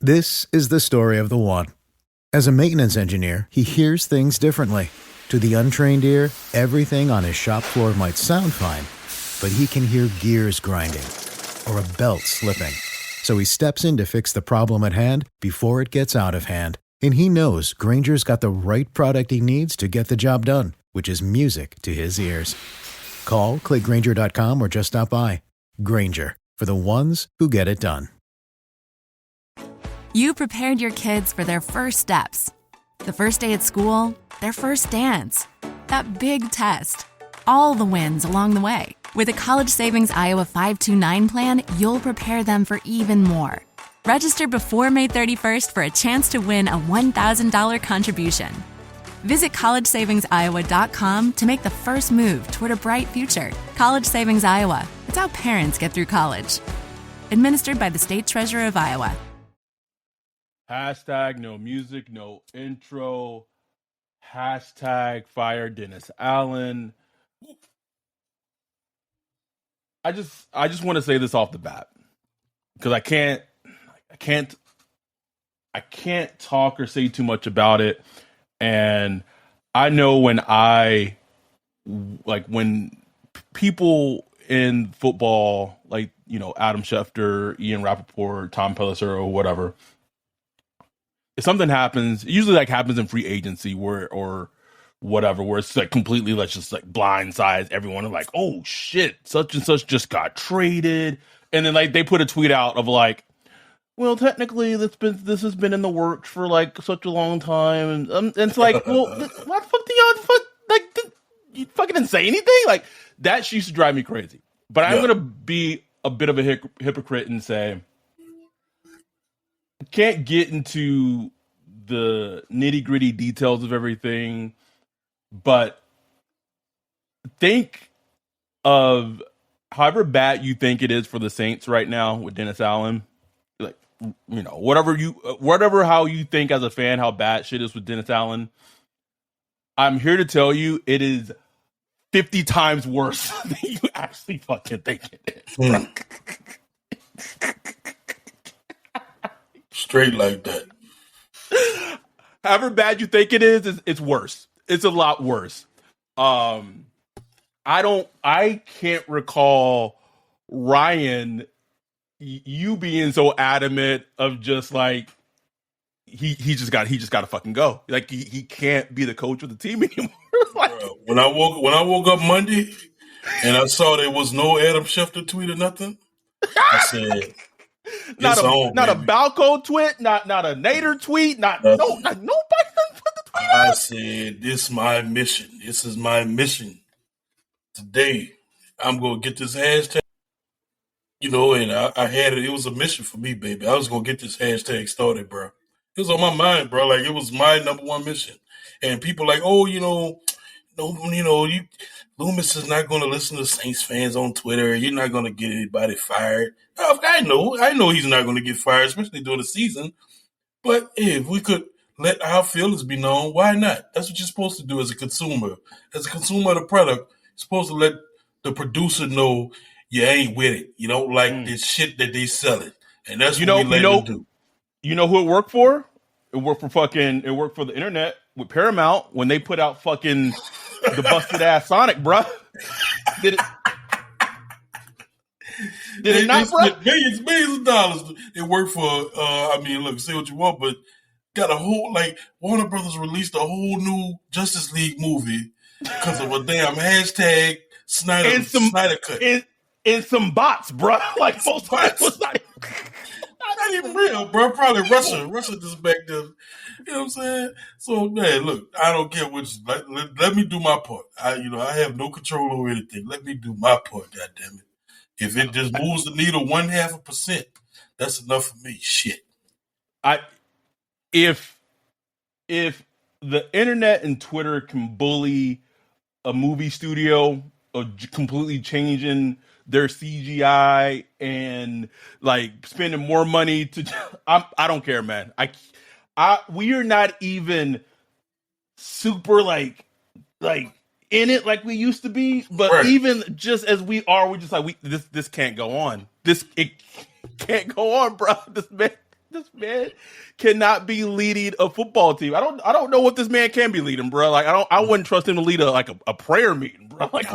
This is the story of the one. As a maintenance engineer, he hears things differently. To the untrained ear, everything on his shop floor might sound fine, but he can hear gears grinding or a belt slipping. So he steps in to fix the problem at hand before it gets out of hand. And he knows Granger's got the right product he needs to get the job done, which is music to his ears. Call, click Grainger.com, or just stop by. Grainger, for the ones who get it done. You prepared your kids for their first steps. The first day at school, their first dance, that big test, all the wins along the way. With a College Savings Iowa 529 plan, you'll prepare them for even more. Register before May 31st for a chance to win a $1,000 contribution. Visit collegesavingsiowa.com to make the first move toward a bright future. College Savings Iowa. It's how parents get through college. Administered by the State Treasurer of Iowa. Hashtag no music, no intro. Hashtag fire Dennis Allen. I just want to say this off the bat because I can't talk or say too much about it. And I know when people in football, like, you know, Adam Schefter, Ian Rappaport, Tom Pelissero, or whatever, if something happens, it usually like happens in free agency or whatever, where it's like completely, let's just like blindside everyone and like, oh shit, such and such just got traded. And then like they put a tweet out of like, well, technically this has been in the works for like such a long time. And it's like, well, why the fuck do y'all did you fucking didn't say anything? Like that used to drive me crazy. But I'm going to be a bit of a hypocrite and say, can't get into the nitty gritty details of everything, but think of however bad you think it is for the Saints right now with Dennis Allen. Like, you know, whatever how you think as a fan how bad shit is with Dennis Allen. I'm here to tell you it is 50 times worse than you actually fucking think it is. Straight like that. However bad you think it is, it's worse. It's a lot worse. I can't recall Ryan, you being so adamant of just like he just got to fucking go. Like he can't be the coach of the team anymore. Like, when I woke up Monday and I saw there was no Adam Schefter tweet or nothing, I said, not a Balco tweet, not a Nader tweet, nobody put the tweet out. I said, this is my mission. This is my mission. Today, I'm gonna get this hashtag. You know, and I had it. It was a mission for me, baby. I was gonna get this hashtag started, bro. It was on my mind, bro. Like it was my number one mission. And people like, oh, Loomis is not going to listen to Saints fans on Twitter. You're not going to get anybody fired. I know he's not going to get fired, especially during the season. But hey, if we could let our feelings be known, why not? That's what you're supposed to do as a consumer. As a consumer of the product, you're supposed to let the producer know you ain't with it. You don't like this shit that they selling. And that's what we let them do. You know who it worked for? It worked for the internet with Paramount when they put out fucking the busted ass Sonic, bruh. Did it not, bruh? Millions of dollars. It worked for, look, say what you want, but got a whole, like, Warner Brothers released a whole new Justice League movie because of a damn hashtag Snyder cut. And some bots, bruh. Like, most of it was not even real, bro. Probably Russia just back there. You know what I'm saying? So, man, look, I don't care which. Let me do my part. I have no control over anything. Let me do my part. God damn it! If it just moves the needle 0.5%, that's enough for me. Shit. If the internet and Twitter can bully a movie studio of completely changing their CGI and like spending more money I don't care, man. We are not even super like in it like we used to be, but right. Even just as we are, we're just like this can't go on. It can't go on, bro. This man cannot be leading a football team. I don't know what this man can be leading, bro. Like I wouldn't trust him to lead a prayer meeting, bro. Like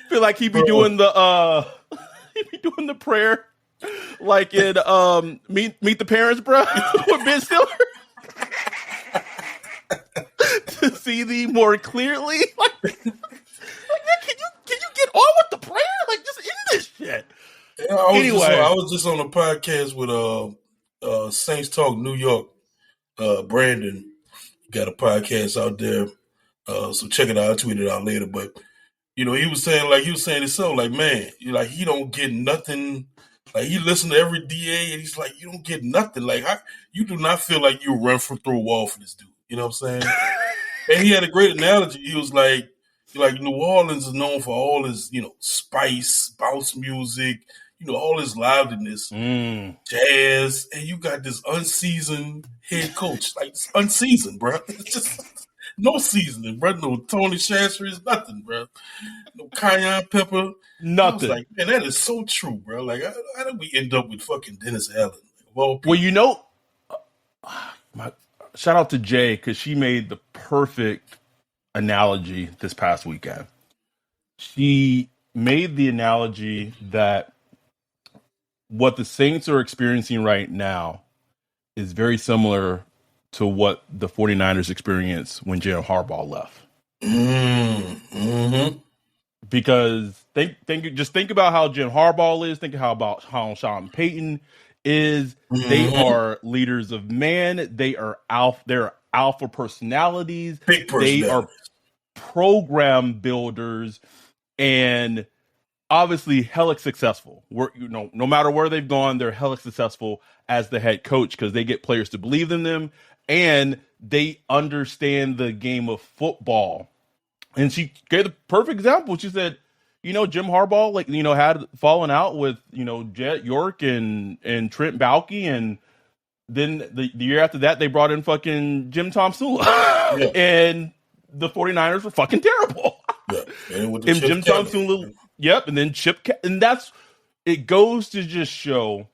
feel like he'd be doing the prayer like in Meet the Parents, bro, with Ben Stiller. To see thee more clearly. Like man, can you get on with the prayer? Like just end this shit. Yeah, I was just on a podcast with Saints Talk New York. Brandon got a podcast out there. So check it out. I'll tweet it out later. But he was saying himself, like, man, he don't get nothing. Like he listened to every DA and he's like, you don't get nothing. Like you do not feel like you run through a wall for this dude. You know what I'm saying? And he had a great analogy. He was like New Orleans is known for all his, spice, bounce music, all his liveliness, jazz, and you got this unseasoned head coach. Like, it's unseasoned, bro. It's just no seasoning, bro. No Tony Shastry, nothing, bro. No cayenne pepper. Nothing. I was like, man, that is so true, bro. Like, how did we end up with fucking Dennis Allen? Well, shout out to Jay, because she made the perfect analogy this past weekend. She made the analogy that what the Saints are experiencing right now is very similar to what the 49ers experienced when Jim Harbaugh left. Mm-hmm. Because think about how Jim Harbaugh is. Think about how Sean Payton is. Mm-hmm. They are leaders of man. They're alpha personalities. Big personalities. They are program builders, and obviously hella successful. No matter where they've gone, they're hella successful as the head coach because they get players to believe in them and they understand the game of football. And she gave the perfect example. She said, Jim Harbaugh, had fallen out with, Jet York and Trent Baalke. And then the year after that, they brought in fucking Jim Tomsula. Yeah. And the 49ers were fucking terrible. Yeah. And Jim Tomsula. Yep. And then and it goes to just show,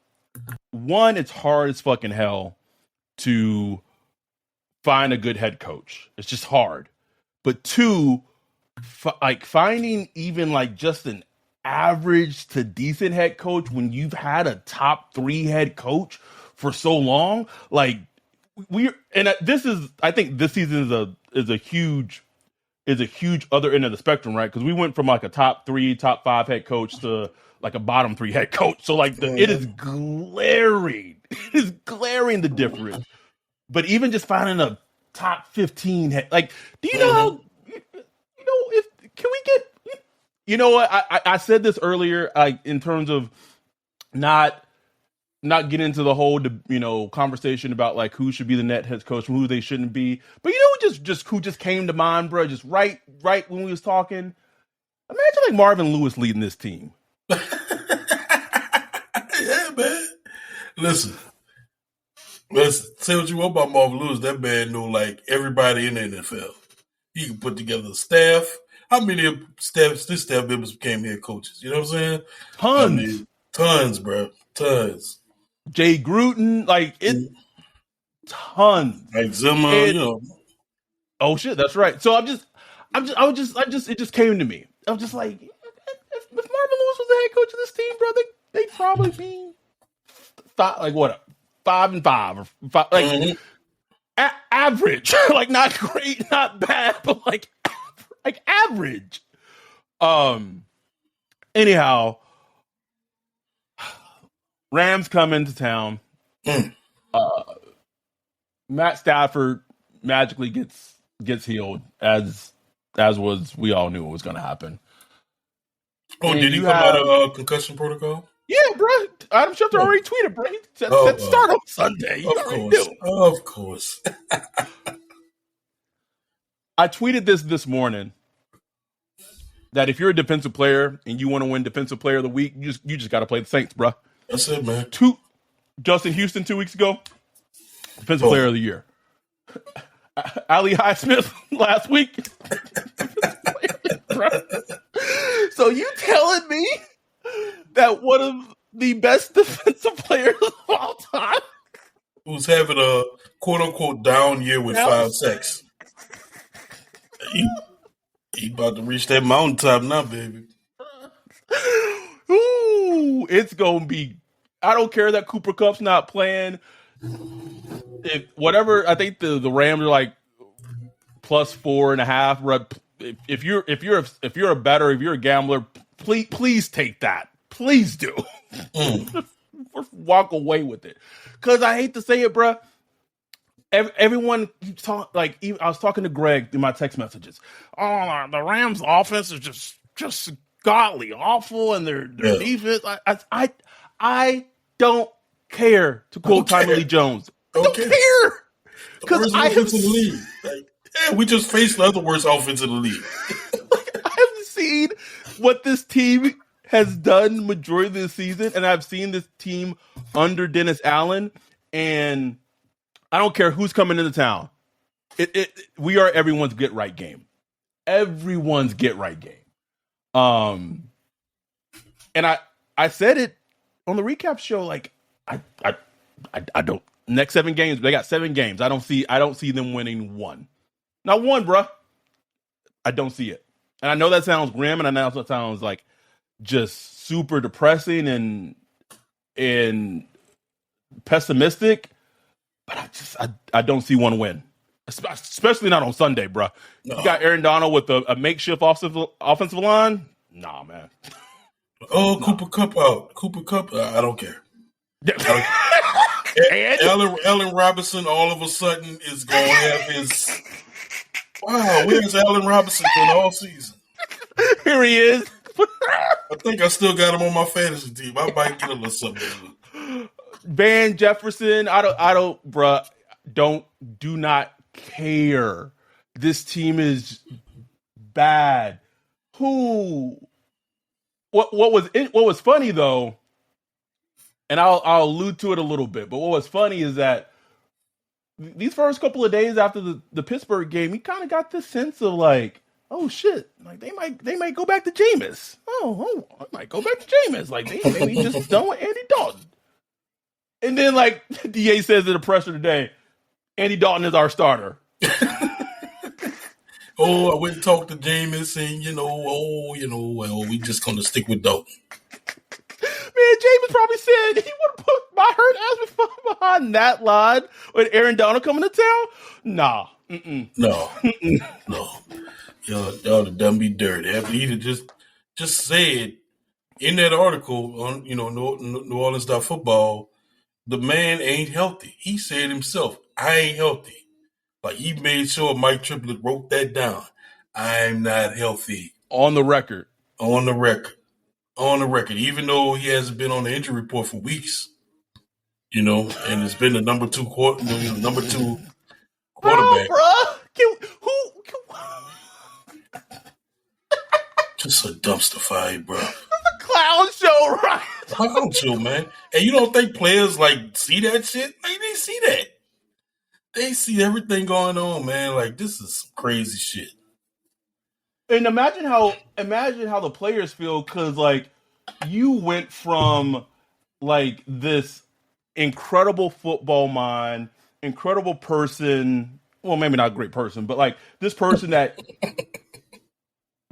one, it's hard as fucking hell to find a good head coach. It's just hard. But two, finding even just an average to decent head coach when you've had a top 3 head coach for so long, I think this season is a huge other end of the spectrum, right? Because we went from a top 3, top 5 head coach to a bottom 3 head coach. So it is glaring. It is glaring the difference. But even just finding a top 15 head, do you know how? Can we get? What I said this earlier, in terms of not get into the whole conversation about who should be the net head coach and who they shouldn't be. But just who just came to mind, bro. Just right when we was talking. Imagine Marvin Lewis leading this team. Yeah, man. Listen, say what you want about Marvin Lewis. That man know everybody in the NFL. He can put together a staff. How many of this staff members became head coaches? You know what I'm saying? Tons, bro. Tons. Jay Gruden, tons. Like Zimmer, Oh shit, that's right. So it just came to me. I'm just like, if Marvin Lewis was the head coach of this team, bro, they'd probably be 5-5 or 5, average, not great, not bad, but average. Anyhow, Rams come into town. Matt Stafford magically gets healed, as we all knew it was going to happen. Oh, did he come out of concussion protocol? Yeah, bro. Adam Schefter already tweeted, bro. He said start on Sunday. Of course. I tweeted this morning that if you're a defensive player and you want to win Defensive Player of the Week, you just got to play the Saints, bro. That's it, man. Justin Houston 2 weeks ago, Defensive Player of the Year. Ali Highsmith last week. So you telling me that one of the best defensive players of all time, who's having a quote unquote down year with 5 sacks. He about to reach that mountaintop now, baby. Ooh, it's gonna be. I don't care that Cooper Kupp's not playing. Whatever, I think the Rams are like plus 4.5. If you're a bettor, if you're a gambler, please take that. Please do. Walk away with it. Because I hate to say it, bruh. Everyone keeps talking. Like, even, I was talking to Greg through my text messages. Oh, the Rams' offense is just godly awful, and their defense. I don't care. To quote Tommy Lee Jones, I don't care. Because I have in the league. We just faced the other worst offense in the league. I have seen what this team has done majority of the season, and I've seen this team under Dennis Allen, and I don't care who's coming into town. We are everyone's get right game. Everyone's get right game. And I said it on the recap show. Like I don't. Next 7 games, they got 7 games. I don't see them winning one. Not one, bruh. I don't see it. And I know that sounds grim, and I know that sounds like just super depressing and pessimistic. But I don't see one win, especially not on Sunday, bro. No. You got Aaron Donald with a makeshift offensive line. Nah, man. Oh, Cooper Kupp out. Cooper Kupp. I don't care. Allen Robinson all of a sudden is going to have his. Wow, where's Allen Robinson been all season? Here he is. I think I still got him on my fantasy team. I might get a little something. Van Jefferson, I don't, bruh. Do not care. This team is bad. What was funny though, and I'll allude to it a little bit. But what was funny is that these first couple of days after the Pittsburgh game, he kind of got this sense of like, oh shit, like they might go back to Jameis. Oh, I might go back to Jameis. Like they maybe just done with Andy Dalton. And then, like, DA says in the presser today, Andy Dalton is our starter. I went and talked to Jameis and, well, we just going to stick with Dalton. Man, Jameis probably said he would have put my hurt ass behind that line with Aaron Donald coming to town. Nah. Mm-mm. No. No. Y'all done be dirty. After he just said in that article on, New Orleans.football, the man ain't healthy. He said himself, I ain't healthy. Like, he made sure Mike Triplett wrote that down. I'm not healthy. On the record. Even though he hasn't been on the injury report for weeks. And it's been the number 2 quarterback. Bro. Just a dumpster fire, bro. Clown show, right? Clown show, man. And you don't think players see that shit? Like, they see that. They see everything going on, man. Like, this is some crazy shit. And imagine how the players feel, because like you went from like this incredible football mind, incredible person. Well, maybe not a great person, but like this person that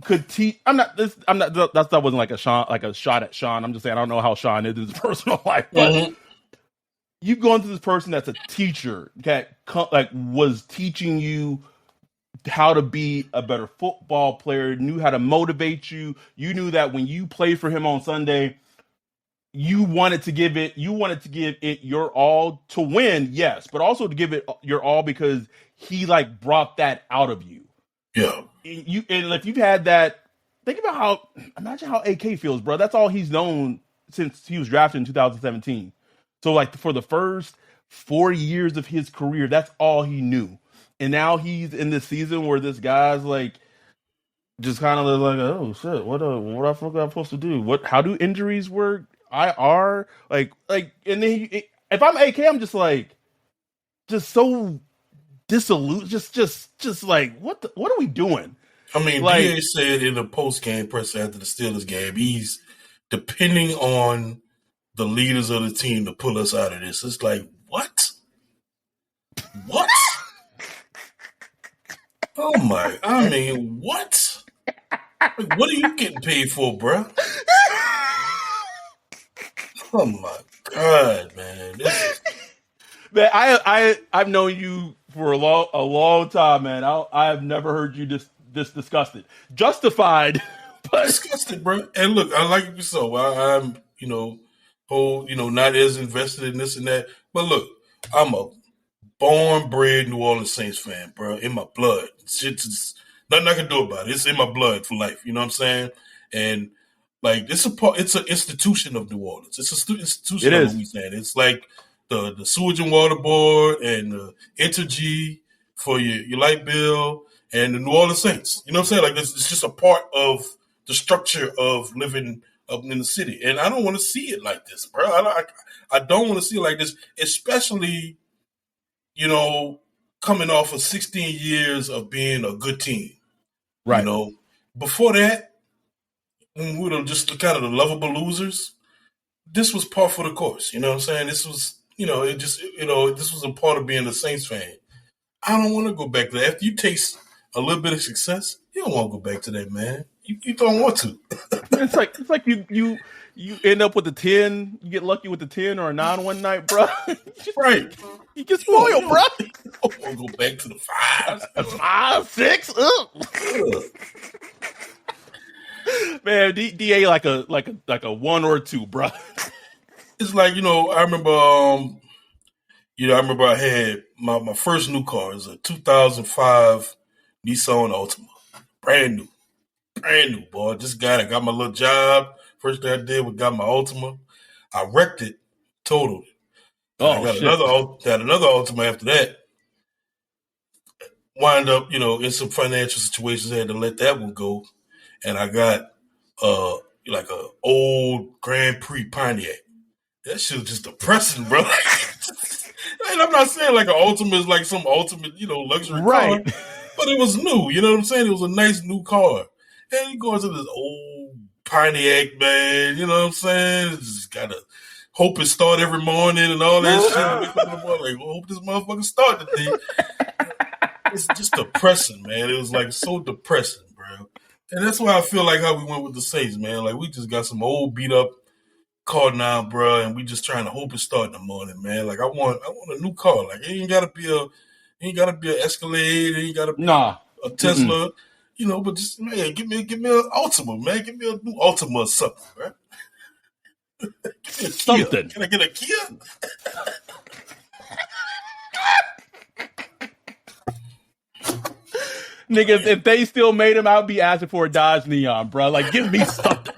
could teach. That wasn't like a shot at Sean. I'm just saying I don't know how Sean is in his personal life, but you go into this person that's a teacher that was teaching you how to be a better football player, knew how to motivate you. You knew that when you played for him on Sunday, you wanted to give it your all to win, yes, but also to give it your all because he like brought that out of you. Yeah. And if you've had that, imagine how AK feels, bro. That's all he's known since he was drafted in 2017. So like for the first 4 years of his career, that's all he knew. And now he's in this season where this guy's like, just kind of like, oh shit, what the fuck am I supposed to do? How do injuries work? IR, and then if I'm AK, I'm just like, just so dissolute, just like, what are we doing? I mean, like, DA said in the post game presser after the Steelers game, he's depending on the leaders of the team to pull us out of this. It's like, what? What? Oh my! I mean, what? Like, what are you getting paid for, bro? Oh my God, man! Man, I've known you for a long time, man. I have never heard you this disgusted, justified, but disgusted, bro. And look, I like you so. I'm not as invested in this and that. But look, I'm a born, bred New Orleans Saints fan, bro. In my blood. Shit's nothing I can do about it. It's in my blood for life. You know what I'm saying? And like it's an institution of New Orleans. It's an institution of Louisiana. It's like the sewage and water board and the Entergy for your light bill and the New Orleans Saints. You know what I'm saying? Like it's just a part of the structure of living up in the city. And I don't want to see it like this, bro. I don't want to see it like this, especially coming off of 16 years of being a good team. Right. Before that, when we were just kind of the lovable losers, this was par for the course. You know what I'm saying? This was, this was a part of being a Saints fan. I don't want to go back to that. After you taste a little bit of success, you don't want to go back to that, man. You don't want to. It's like you end up with a 10, you get lucky with the 10 or a 9 one night, bro. Right. You get spoiled, bro. I don't want to go back to the 5. 5, 6. Man, DA like a 1 or a 2, bro. It's like, I remember I had my first new car. It was a 2005 Nissan Altima. Brand new, boy. Just got it. Got my little job. First thing I did was got my Altima. I wrecked it, totaled it. I got another Altima after that. Wind up, in some financial situations, I had to let that one go. And I got like a old Grand Prix Pontiac. That shit was just depressing, bro. And I'm not saying like an Altima is like some ultimate, luxury car. But it was new, you know what I'm saying? It was a nice new car. And you go into this old Pontiac, man, you know what I'm saying? It's just gotta hope it start every morning and all that shit. Like, hope this motherfucker start the thing. It's just depressing, man. It was like so depressing, bro. And that's why I feel like how we went with the Saints, man. Like we just got some old beat up car now, bro, and we just trying to hope it start in the morning, man. Like I want a new car. Like it ain't gotta be an Escalade, it ain't gotta be a Tesla, but just man, give me an Altima, man. Give me a new Altima or something, man. Give me a something. Kia. Can I get a Kia? Nigga, if they still made him, I'd be asking for a Dodge Neon, bro. Like, give me something.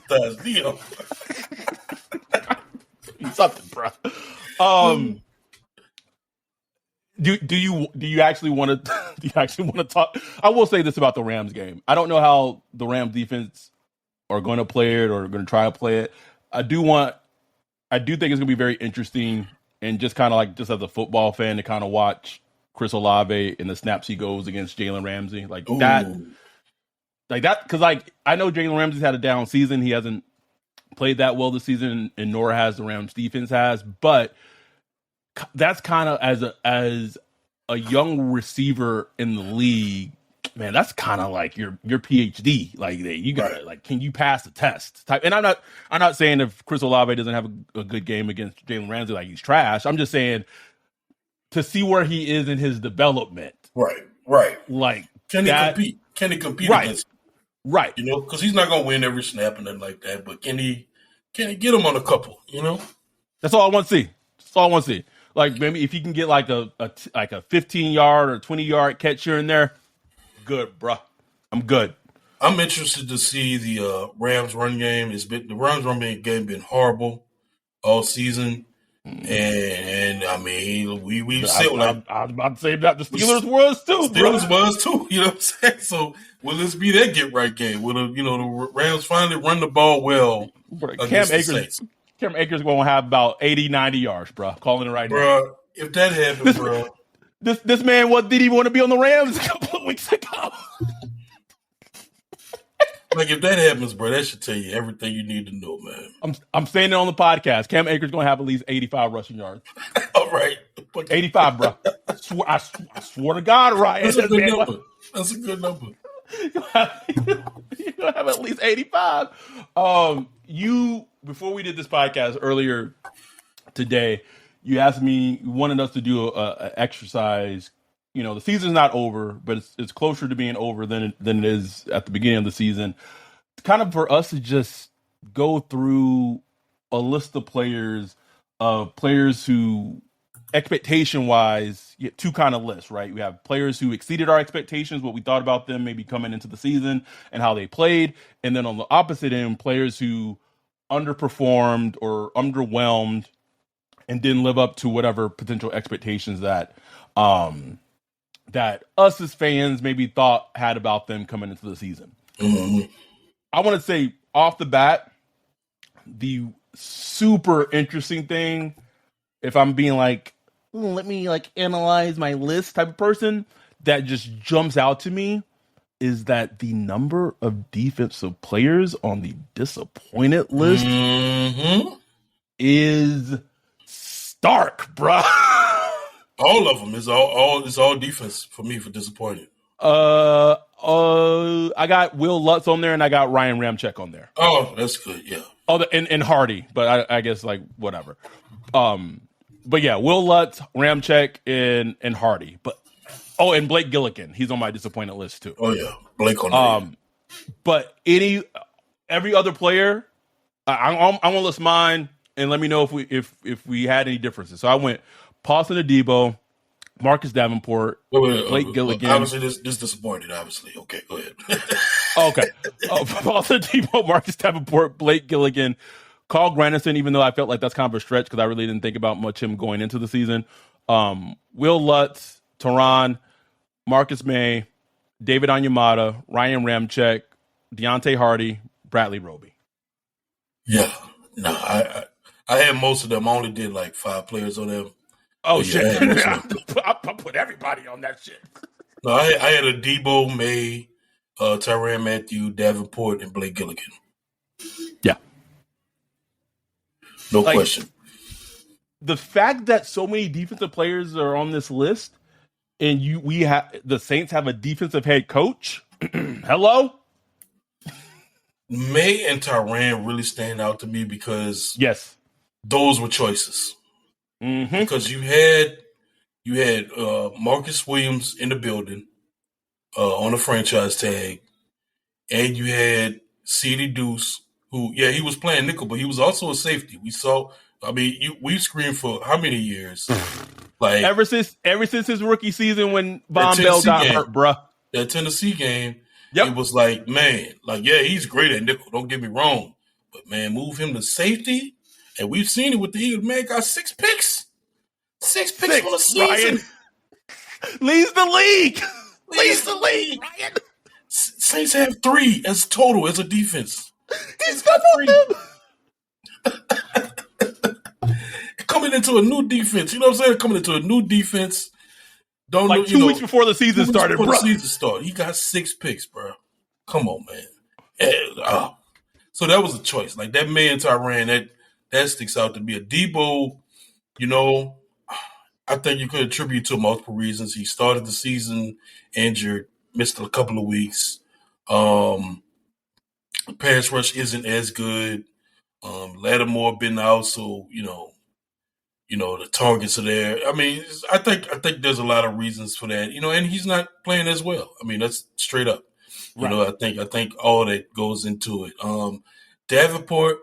Dodge Neon. Something, bro. Do you actually want to talk? I will say this about the Rams game. I don't know how the Rams defense are going to play it or going to try to play it. I do think it's going to be very interesting and just kind of like just as a football fan to kind of watch Chris Olave and the snaps he goes against Jalen Ramsey like that, because like I know Jalen Ramsey's had a down season. He hasn't played that well this season, and nor has the Rams defense has. But that's kind of as a young receiver in the league, man. That's kind of like your PhD. Like you got like, can you pass the test? Type. And I'm not saying if Chris Olave doesn't have a good game against Jalen Ramsey, like he's trash. I'm just saying, to see where he is in his development. Right. Like, can he compete? Can he compete against him? Right. Because he's not going to win every snap and nothing like that, but can he get him on a couple, That's all I want to see. Like, maybe if he can get like a 15-yard or 20-yard catch here and there, good, bro. I'm good. I'm interested to see the Rams run game. The Rams run game been horrible all season. And I mean, we said like I was about to say that the Steelers was too. Steelers was too. You know what I'm saying? So will this be that get right game? Will the Rams finally run the ball well? Cam Akers going to have about 80, 90 yards, bro. Calling it right now, bro. If that happens, bro, this man, did he want to be on the Rams a couple of weeks ago? Like if that happens, bro, that should tell you everything you need to know, man. I'm saying it on the podcast. Cam Akers going to have at least 85 rushing yards. All right. 85, bro. I swear to God, Ryan. That's a good number. That's a good number. You're going to have at least 85. Before we did this podcast earlier today, you asked me, you wanted us to do a exercise. You know, the season's not over, but it's closer to being over than it is at the beginning of the season. It's kind of for us to just go through a list of players who, expectation-wise, you have two kind of lists, right? We have players who exceeded our expectations, what we thought about them maybe coming into the season and how they played. And then on the opposite end, players who underperformed or underwhelmed and didn't live up to whatever potential expectations that that us as fans maybe had about them coming into the season. Mm-hmm. I want to say off the bat, the super interesting thing, if I'm being like, let me like analyze my list type of person, that just jumps out to me is that the number of defensive players on the disappointed list is stark, bruh. All of them is all defense for me for disappointed. I got Will Lutz on there and I got Ryan Ramczyk on there. Oh, that's good. Yeah. Oh, and Hardy, but I guess like whatever. But yeah, Will Lutz, Ramczyk, and Hardy. But and Blake Gilligan, he's on my disappointed list too. Oh yeah, Blake on there. But every other player, I want to list mine and let me know if we had any differences. So I went Paulson Adebo, Marcus Davenport, Blake Gilligan. Obviously, this disappointed. Obviously, okay, go ahead. Okay, Paulson Adebo, Marcus Davenport, Blake Gilligan, Carl Granderson. Even though I felt like that's kind of a stretch because I really didn't think about much him going into the season. Will Lutz, Teron, Marcus May, David Onyemata, Ryan Ramczyk, Deontay Hardy, Bradley Roby. Yeah, no, I had most of them. I only did like 5 players on them. Oh, shit. I put everybody on that shit. No, I had a Debo, May, Tyrann Mathieu, Davenport, and Blake Gilligan. Yeah. No question. The fact that so many defensive players are on this list and the Saints have a defensive head coach. Hello? May and Tyrann really stand out to me because yes, those were choices. Mm-hmm. Because you had Marcus Williams in the building on a franchise tag, and you had C.D. Deuce, who he was playing nickel, but he was also a safety. We saw. I mean, we screamed for how many years? Like ever since his rookie season when Von Bell got hurt, bruh. That Tennessee game, yep. It was like, man, like he's great at nickel. Don't get me wrong, but man, move him to safety. And we've seen it with the Eagles. Man, got 6 picks. 6 picks on the season. Ryan. Leads the league. Leads the league, Ryan. Saints have 3 as total as a defense. He's got 3. Coming into a new defense. You know what I'm saying? Coming into a new defense. Don't like 2 weeks before the season started, bro. He got 6 picks, bro. Come on, man. And, so that was a choice. Like that May and Tyrann, that sticks out to be a Debo. You know, I think you could attribute to multiple reasons. He started the season injured, missed a couple of weeks. Pass rush isn't as good. Lattimore been out, so you know the targets are there. I mean, I think there's a lot of reasons for that. You know, and he's not playing as well. I mean, that's straight up. Right. You know, I think all that goes into it. Davenport,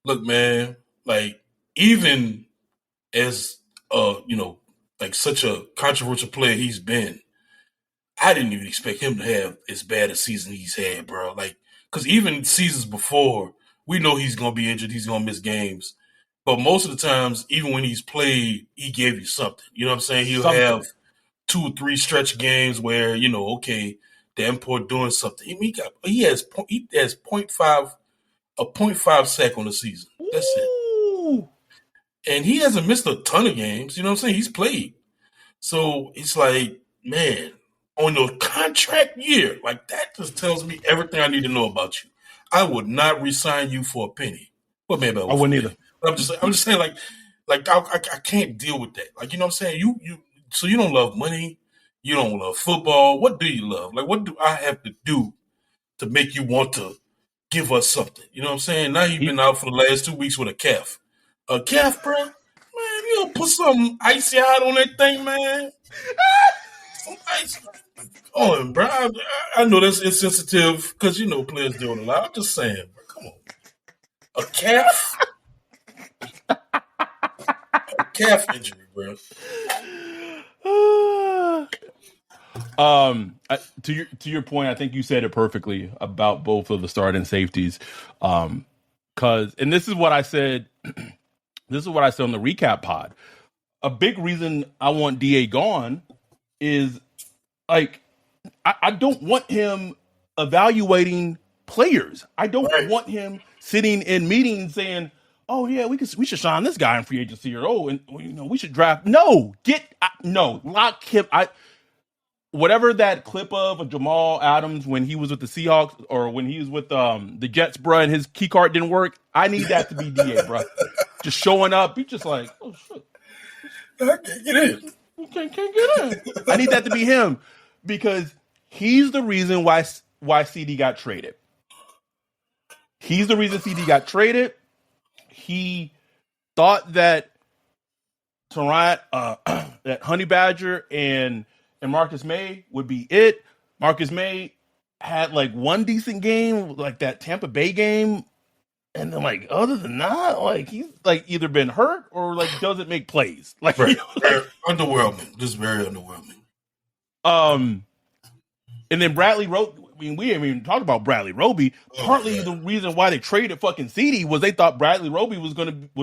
look, man, like even as like such a controversial player he's been, I didn't even expect him to have as bad a season he's had, bro. Like, because even seasons before, we know he's gonna be injured, he's gonna miss games. But most of the times, even when he's played, he gave you something. You know what I'm saying? He'll have 2 or 3 stretch games where, okay, Davenport doing something. He has 0.5 sack on the season. That's it. And he hasn't missed a ton of games. You know what I'm saying? He's played. So it's like, man, on your contract year, like that just tells me everything I need to know about you. I would not resign you for a penny. Well, maybe I I wouldn't either. But I'm just saying, like I can't deal with that. Like, you know what I'm saying? So you don't love money. You don't love football. What do you love? Like, what do I have to do to make you want to give us something? You know what I'm saying? Now you've been out for the last 2 weeks with a calf. A calf, bro? Man, you don't put some icy out on that thing, man. Some ice. Oh, bro, I know that's insensitive because, you know, players do it a lot. I'm just saying, bro, come on. A calf? A calf injury, bro. To your point, I think you said it perfectly about both of the starting safeties. And this is what I said. This is what I said on the recap pod. A big reason I want DA gone is like I don't want him evaluating players. I don't want him sitting in meetings saying, "Oh yeah, we should sign this guy in free agency," or "Oh, and you know we should draft." No, lock him. Whatever that clip of Jamal Adams when he was with the Seahawks or when he was with the Jets, bro, and his key card didn't work. I need that to be DA, bro. Just showing up, he's just like, "Oh shit, I can't get in. Can't get in." I need that to be him because he's the reason why CD got traded. He's the reason CD got traded. He thought that that Honey Badger and Marcus May would be it. Marcus May had like one decent game, like that Tampa Bay game. And then, like, other than that, like, he's, like, either been hurt or, like, doesn't make plays. Like, right. Very underwhelming. Just very underwhelming. And then Bradley Roby, I mean, we haven't even talked about Bradley Roby. Partly the reason why they traded fucking CD was they thought Bradley Roby was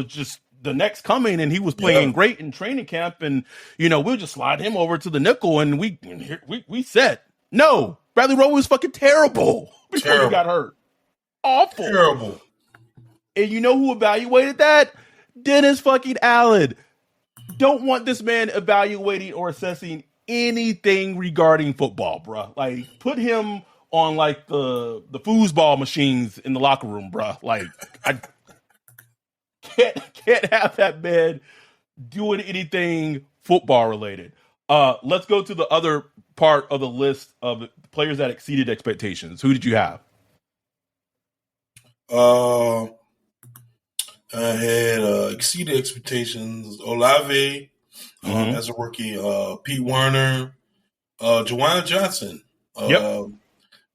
just the next coming, and he was playing great in training camp, and, you know, we'll just slide him over to the nickel, and we said, no, Bradley Roby was fucking terrible before he got hurt. Awful. Terrible. And you know who evaluated that? Dennis fucking Allen. Don't want this man evaluating or assessing anything regarding football, bro. Like, put him on, like, the foosball machines in the locker room, bro. Like, I can't have that man doing anything football related. Let's go to the other part of the list of the players that exceeded expectations. Who did you have? I had exceeded expectations. Olave as a rookie, Pete Werner, Juwan Johnson,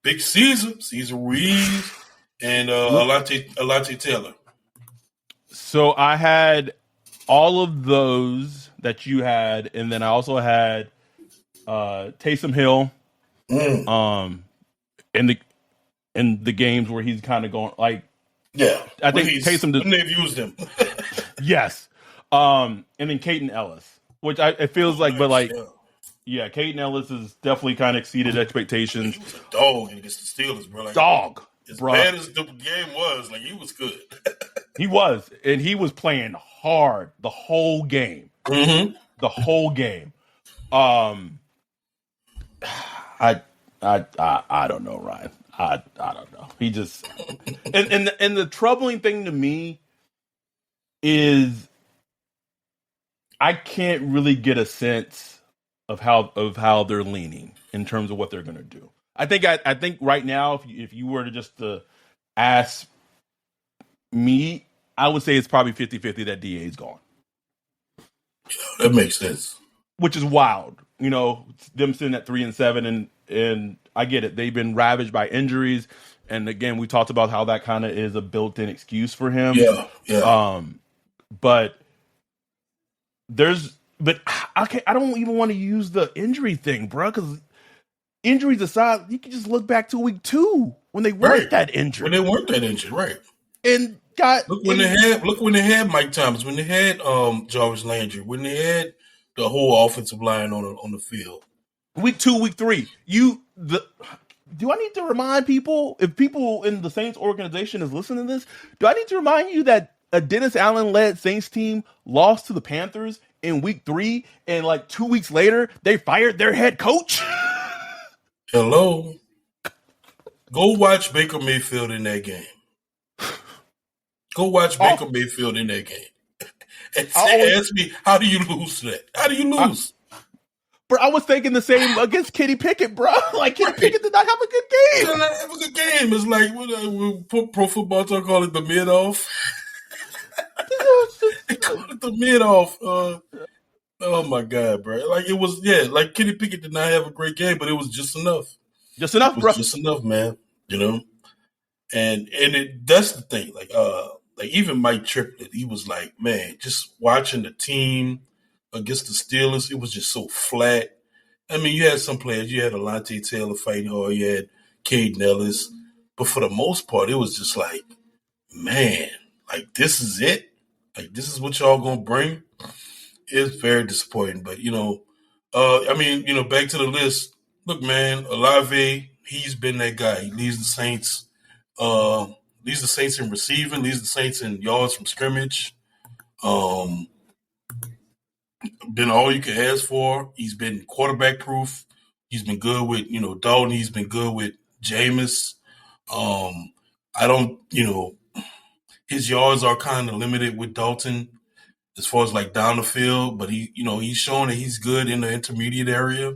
Big Caesar Ruiz, and Alante Taylor. So I had all of those that you had, and then I also had Taysom Hill in the games where he's kind of going like. Yeah, I think Taysom did. They've used him. Yes, and then Caden Ellis, which it feels like, but like, yeah, Caden Ellis has definitely kind of exceeded expectations. He was a dog against the Steelers, bro. Like, dog, as bro. bad as the game was, like he was good. He was, and he was playing hard the whole game. Mm-hmm. The whole game. I don't know, Ryan. I don't know. He just and the troubling thing to me is I can't really get a sense of how they're leaning in terms of what they're going to do. I think right now if you were to just ask me, I would say it's probably 50-50 that DA is gone. That makes sense. Which is wild. You know, them sitting at 3-7 and I get it. They've been ravaged by injuries. And again, we talked about how that kind of is a built-in excuse for him. Yeah. But I don't even want to use the injury thing, bro, because injuries aside, you can just look back to week 2 when they weren't that injured. When they weren't that injured, right. And look when they had Mike Thomas, when they had Jarvis Landry, when they had the whole offensive line on the field. Week 2, week 3. Do I need to remind people, if people in the Saints organization is listening to this, do I need to remind you that a Dennis Allen-led Saints team lost to the Panthers in week 3, and like 2 weeks later, they fired their head coach? Hello. Go watch Baker Mayfield in that game. Go watch Baker Mayfield in that game. And ask me, how do you lose to that? How do you lose? Bro, I was thinking the same against Kenny Pickett, bro. Like, Kenny Pickett did not have a good game. He did not have a good game. It's like, what Pro Football Talk call it the mid-off. They call it the mid-off. Oh, my God, bro. Like, it was, like Kenny Pickett did not have a great game, but it was just enough. Just enough, bro. Just enough, man. You know? And that's the thing. Like even Mike Triplett, he was like, man, just watching the team against the Steelers, it was just so flat. I mean, you had some players. You had Alontae Taylor fighting hard. You had Caden Ellis. But for the most part, it was just like, man, like, this is it? Like, this is what y'all going to bring? It's very disappointing. But, back to the list. Look, man, Olave, he's been that guy. He leads the Saints. Leads the Saints in receiving. Leads the Saints in yards from scrimmage. Been all you can ask for. He's been quarterback proof. He's been good with, Dalton. He's been good with Jameis. His yards are kind of limited with Dalton as far as like down the field, but he's showing that he's good in the intermediate area.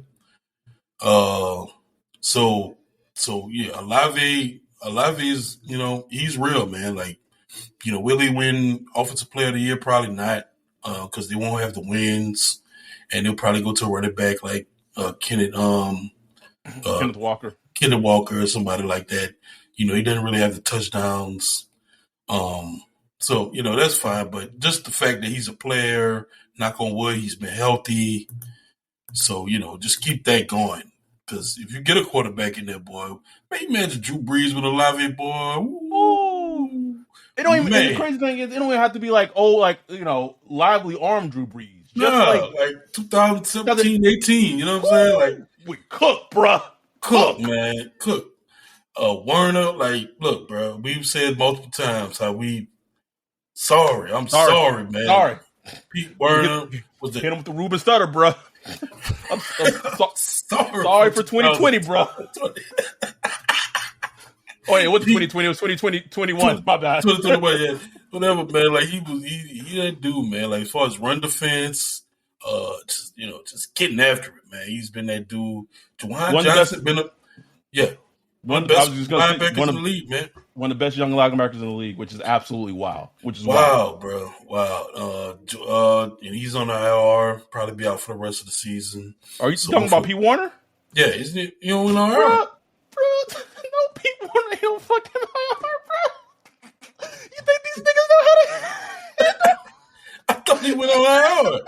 Olave is, he's real, man. Like, will he win Offensive Player of the Year? Probably not. Because they won't have the wins, and they'll probably go to a running back like Kenneth Walker, or somebody like that. He doesn't really have the touchdowns, so that's fine. But just the fact that he's a player, knock on wood, he's been healthy. So just keep that going. Because if you get a quarterback in there, boy, man, imagine Drew Brees with Olave, boy. Ooh. It don't even. And the crazy thing is, it don't even have to be like, lively arm Drew Brees. Just like 2017, 18. You know what I'm saying? Like, we cook, bruh. Cook, man. Cook. Werner, like, look, bro. We've said multiple times how we. Sorry, man. Sorry. Pete Werner was hit him with the Ruben Stutter, bruh. I'm sorry for 2020, bro. Oh, yeah, what's 2020? It was 2021. My bad. 2021, yeah. Whatever, man. Like, he that dude, man. Like, as far as run defense, just getting after it, man. He's been that dude. Juwan Johnson been one of the best linebackers in the league, man. One of the best young linebackers in the league, which is absolutely wild. Wow, bro. Wow. And he's on the IR, probably be out for the rest of the season. Are you talking about Pete Warner? Yeah, isn't it? You know, on IR? Bro, no, Pete Warner ain't on fucking IR, bro. You think these niggas know how to... I thought he went on IR. No, bro.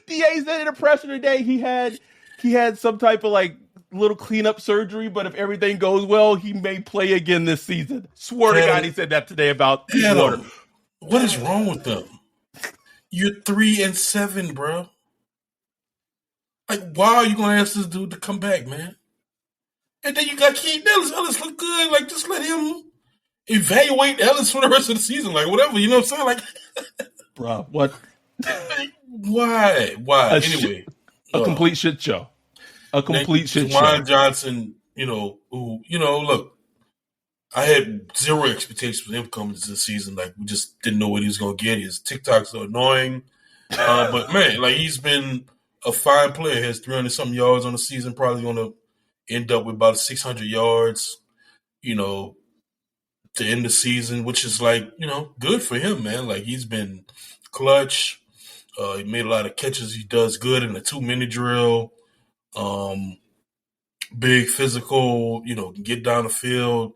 DA said in a presser today he had some type of like little cleanup surgery, but if everything goes well, he may play again this season. Swear to God, he said that today about Pete Warner. What is wrong with them? You're 3-7, bro. Like, why are you gonna ask this dude to come back, man? And then you got Keith Ellis. Ellis look good. Like, just let him evaluate Ellis for the rest of the season. Like, whatever. You know what I'm saying? Like, bro, what? Why? Anyway, a complete shit show. A complete shit show. Juwan Johnson, look, I had zero expectations for him coming to the season. Like, we just didn't know what he was going to get. His TikToks are annoying. But, man, like, he's been a fine player. He has 300-something yards on the season, probably going to end up with about 600 yards, to end the season, which is, like, good for him, man. Like, he's been clutch. He made a lot of catches. He does good in the 2-minute drill. Big physical, can get down the field,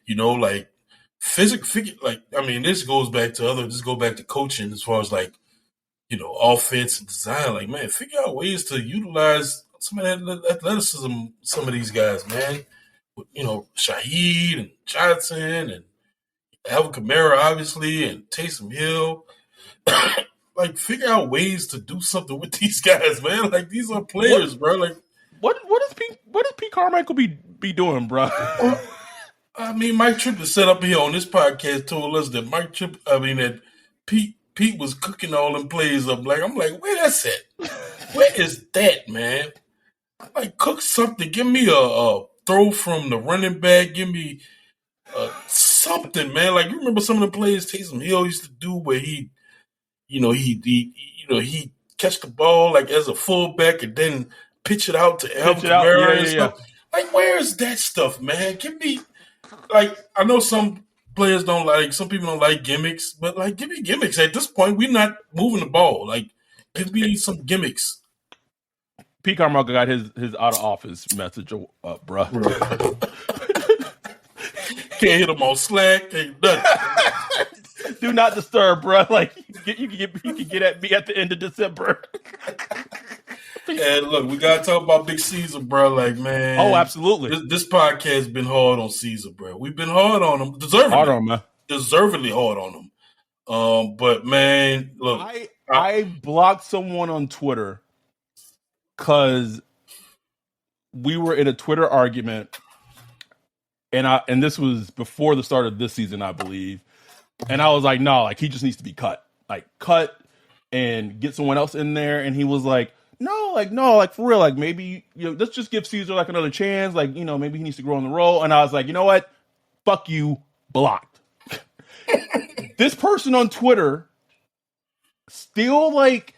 like this goes back to coaching as far as like, offense and design. Like, man, figure out ways to utilize some of that athleticism, some of these guys, man. Shaheed and Johnson and Alvin Kamara, obviously, and Taysom Hill. Like, figure out ways to do something with these guys, man. Like, these are players, bro. Like, what is Pete Carmichael be doing, bro? Well, I mean, Mike Tripp set up here on this podcast told us that that Pete was cooking all them plays up. Like, I'm like, where that's at? Where is that, man? Like, cook something. Give me a throw from the running back. Give me something, man. Like you remember some of the plays Taysom Hill used to do where he catch the ball like as a fullback and then pitch it out to Alvin Kamara and stuff. Like, where's that stuff, man? Give me, like, I know some players don't like, some people don't like gimmicks, but like, give me gimmicks. At this point, we're not moving the ball. Like, give me some gimmicks. Pete Carmichael got his out of office message up, bro. Can't hit him on Slack. Ain't nothing. Do not disturb, bro. Like you can get at me at the end of December. And look, we gotta talk about Big Caesar, bro. Like, man. Oh, absolutely. This podcast has been hard on Caesar, bro. We've been hard on him, deservedly hard on him. But man, look, I blocked someone on Twitter because we were in a Twitter argument, and this was before the start of this season, I believe. And I was like, no, like he just needs to be cut. Like cut and get someone else in there. And he was like, no, for real, like maybe, let's just give Caesar like another chance. Like, maybe he needs to grow in the role. And I was like, you know what? Fuck you, blocked. This person on Twitter still like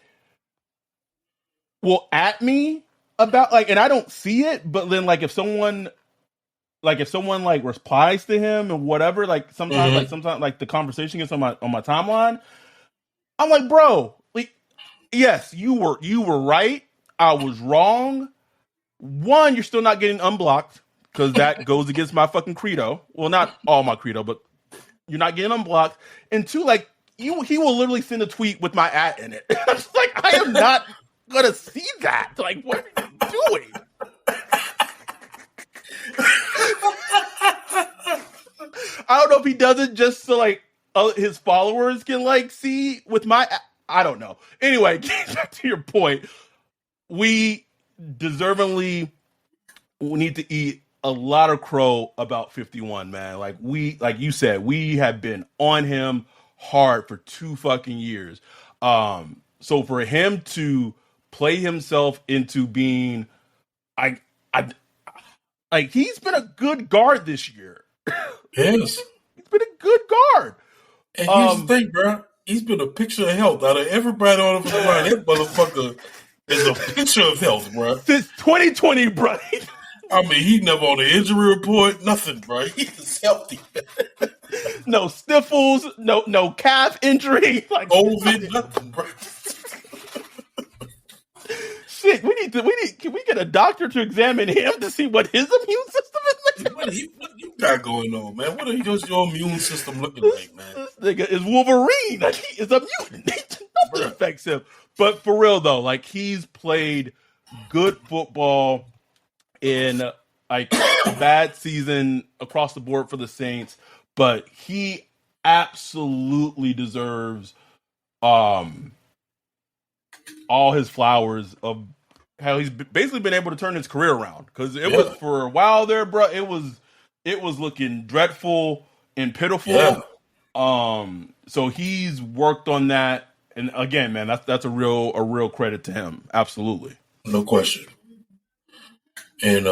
will at me about like, and I don't see it, but then like if someone replies to him and whatever, like sometimes like the conversation gets on my timeline. I'm like, bro, like, yes, you were right. I was wrong. One, you're still not getting unblocked because that goes against my fucking credo. Well, not all my credo, but you're not getting unblocked. And two, like he will literally send a tweet with my @ in it. I'm just like, I am not gonna see that. Like, what are you doing? I don't know if he does it just so like his followers can like see with my. I don't know. Anyway, getting back to your point, we deservingly need to eat a lot of crow about 51, man. Like you said, we have been on him hard for 2 fucking years. So for him to play himself into being, like he's been a good guard this year. Yes. He's been a good guard. And here's the thing, bro. He's been a picture of health. Out of everybody on the line, that motherfucker is a picture of health, bro. Since 2020, bro. I mean, he never on the injury report, nothing, bro. He's healthy. No sniffles, no calf injury. Like COVID, nothing, bro. Shit, can we get a doctor to examine him to see what his immune system is like? What you got going on, man? What is your immune system looking like, man? This nigga is Wolverine. Like, he is a mutant. Nothing affects him. But for real though, like he's played good football in like a bad season across the board for the Saints, but he absolutely deserves all his flowers of how he's basically been able to turn his career around. Because it was for a while there, bro. It was looking dreadful and pitiful. Yeah. So he's worked on that, and again, man, that's a real credit to him. Absolutely, no question. And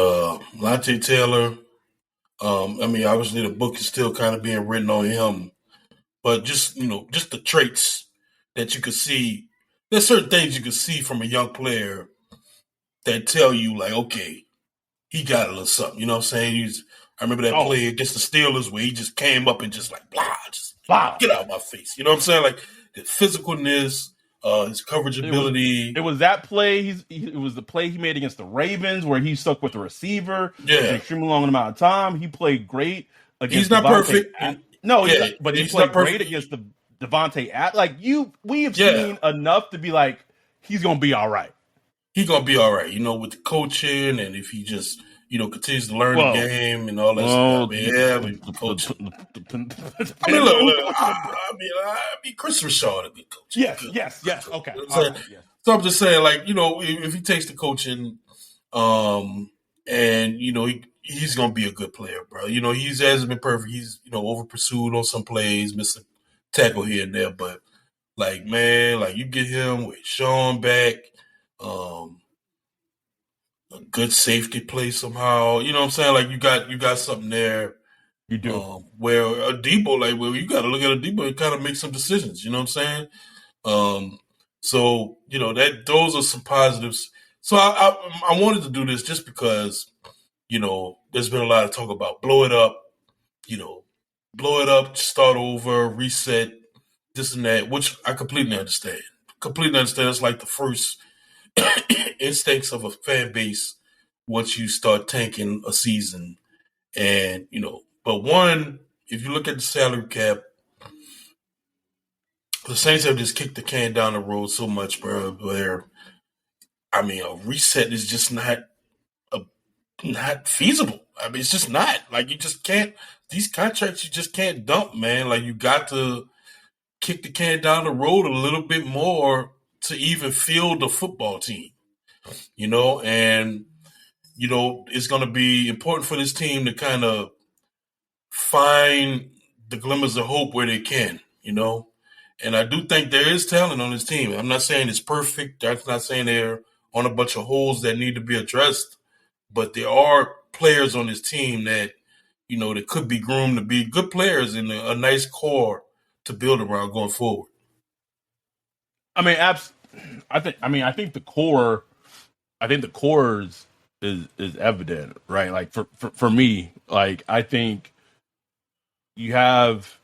Lante Taylor, I mean, obviously the book is still kind of being written on him, but just the traits that you could see. There's certain things you can see from a young player that tell you, like, okay, he got a little something. You know what I'm saying? I remember that play against the Steelers where he just came up and just like, get out of my face. You know what I'm saying? Like, the physicalness, his coverage ability. It was that play. It was the play he made against the Ravens where he stuck with the receiver for an extremely long amount of time. He played great against He's not perfect. But he played great against the Devontae like we have seen enough to be like he's gonna be all right. He's gonna be all right, with the coaching, and if he just continues to learn the game and all that stuff. With the coaching. I mean, Chris Rashad a good coach. Yes. Okay. So I'm just saying, like, if he takes the coaching, and he's gonna be a good player, bro. He hasn't been perfect. He's over pursued on some plays, missed a tackle here and there, but like, man, like you get him with Sean back, a good safety play somehow. You know what I'm saying? Like you got something there. You do. Where a Debo, like where you got to look at a Debo and kind of make some decisions. You know what I'm saying? Um, so that those are some positives. So I wanted to do this just because there's been a lot of talk about blow it up, blow it up, start over, reset, this and that, which I completely understand. Completely understand. It's like the first instincts of a fan base once you start tanking a season. And, but one, if you look at the salary cap, the Saints have just kicked the can down the road so much, bro, where, I mean, a reset is just not feasible. I mean, it's just not. Like, you just can't, these contracts you just can't dump, man. Like, you got to kick the can down the road a little bit more to even field the football team, and, it's going to be important for this team to kind of find the glimmers of hope where they can. And I do think there is talent on this team. I'm not saying it's perfect. That's not saying they're on a bunch of holes that need to be addressed, but there are players on this team that, that could be groomed to be good players and a nice core to build around going forward. I mean, I think the core. I think the core is evident, right? Like for me, like I think you have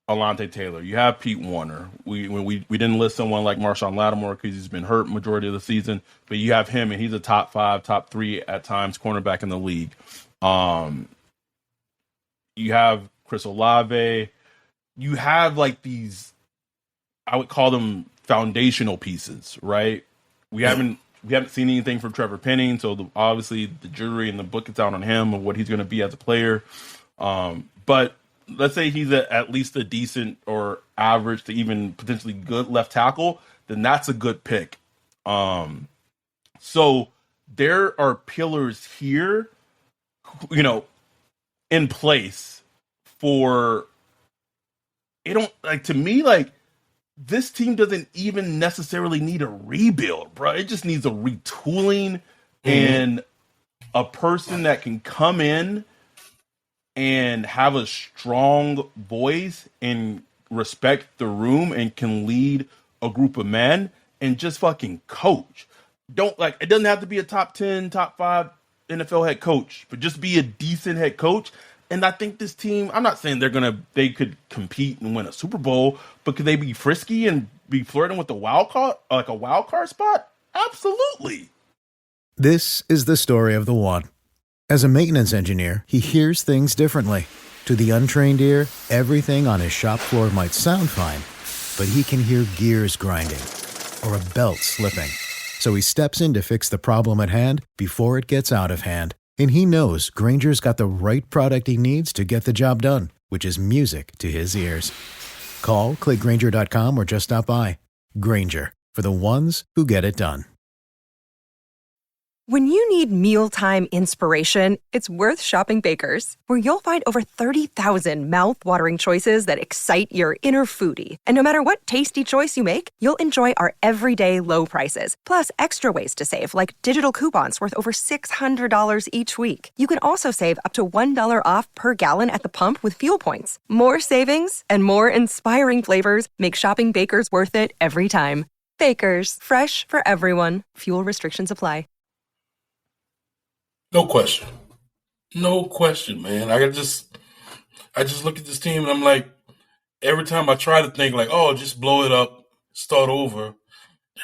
Alontae Taylor, you have Pete Warner. We didn't list someone like Marshawn Lattimore because he's been hurt majority of the season, but you have him and he's a top 5, top 3 at times cornerback in the league. You have Chris Olave. You have like these, I would call them foundational pieces, right? We haven't seen anything from Trevor Penning, so obviously the jury and the book is out on him and what he's going to be as a player. But let's say he's at least a decent or average to even potentially good left tackle, then that's a good pick. So there are pillars here, in place for it. Don't like to me like this team doesn't even necessarily need a rebuild, bro. It just needs a retooling and a person that can come in and have a strong voice and respect the room and can lead a group of men and just fucking coach. It doesn't have to be a top 10, top 5 NFL head coach, but just be a decent head coach. And I think this team, I'm not saying they could compete and win a Super Bowl, but could they be frisky and be flirting with the wild card spot? Absolutely. This is the story of the one. As a maintenance engineer, he hears things differently. To the untrained ear, everything on his shop floor might sound fine, but he can hear gears grinding or a belt slipping. So he steps in to fix the problem at hand before it gets out of hand. And he knows Grainger's got the right product he needs to get the job done, which is music to his ears. Call, click Grainger.com, or just stop by. Grainger, for the ones who get it done. When you need mealtime inspiration, it's worth shopping Baker's, where you'll find over 30,000 mouth-watering choices that excite your inner foodie. And no matter what tasty choice you make, you'll enjoy our everyday low prices, plus extra ways to save, like digital coupons worth over $600 each week. You can also save up to $1 off per gallon at the pump with fuel points. More savings and more inspiring flavors make shopping Baker's worth it every time. Baker's, fresh for everyone. Fuel restrictions apply. No question. No question, man. I just look at this team and I'm like, every time I try to think like, oh, just blow it up, start over,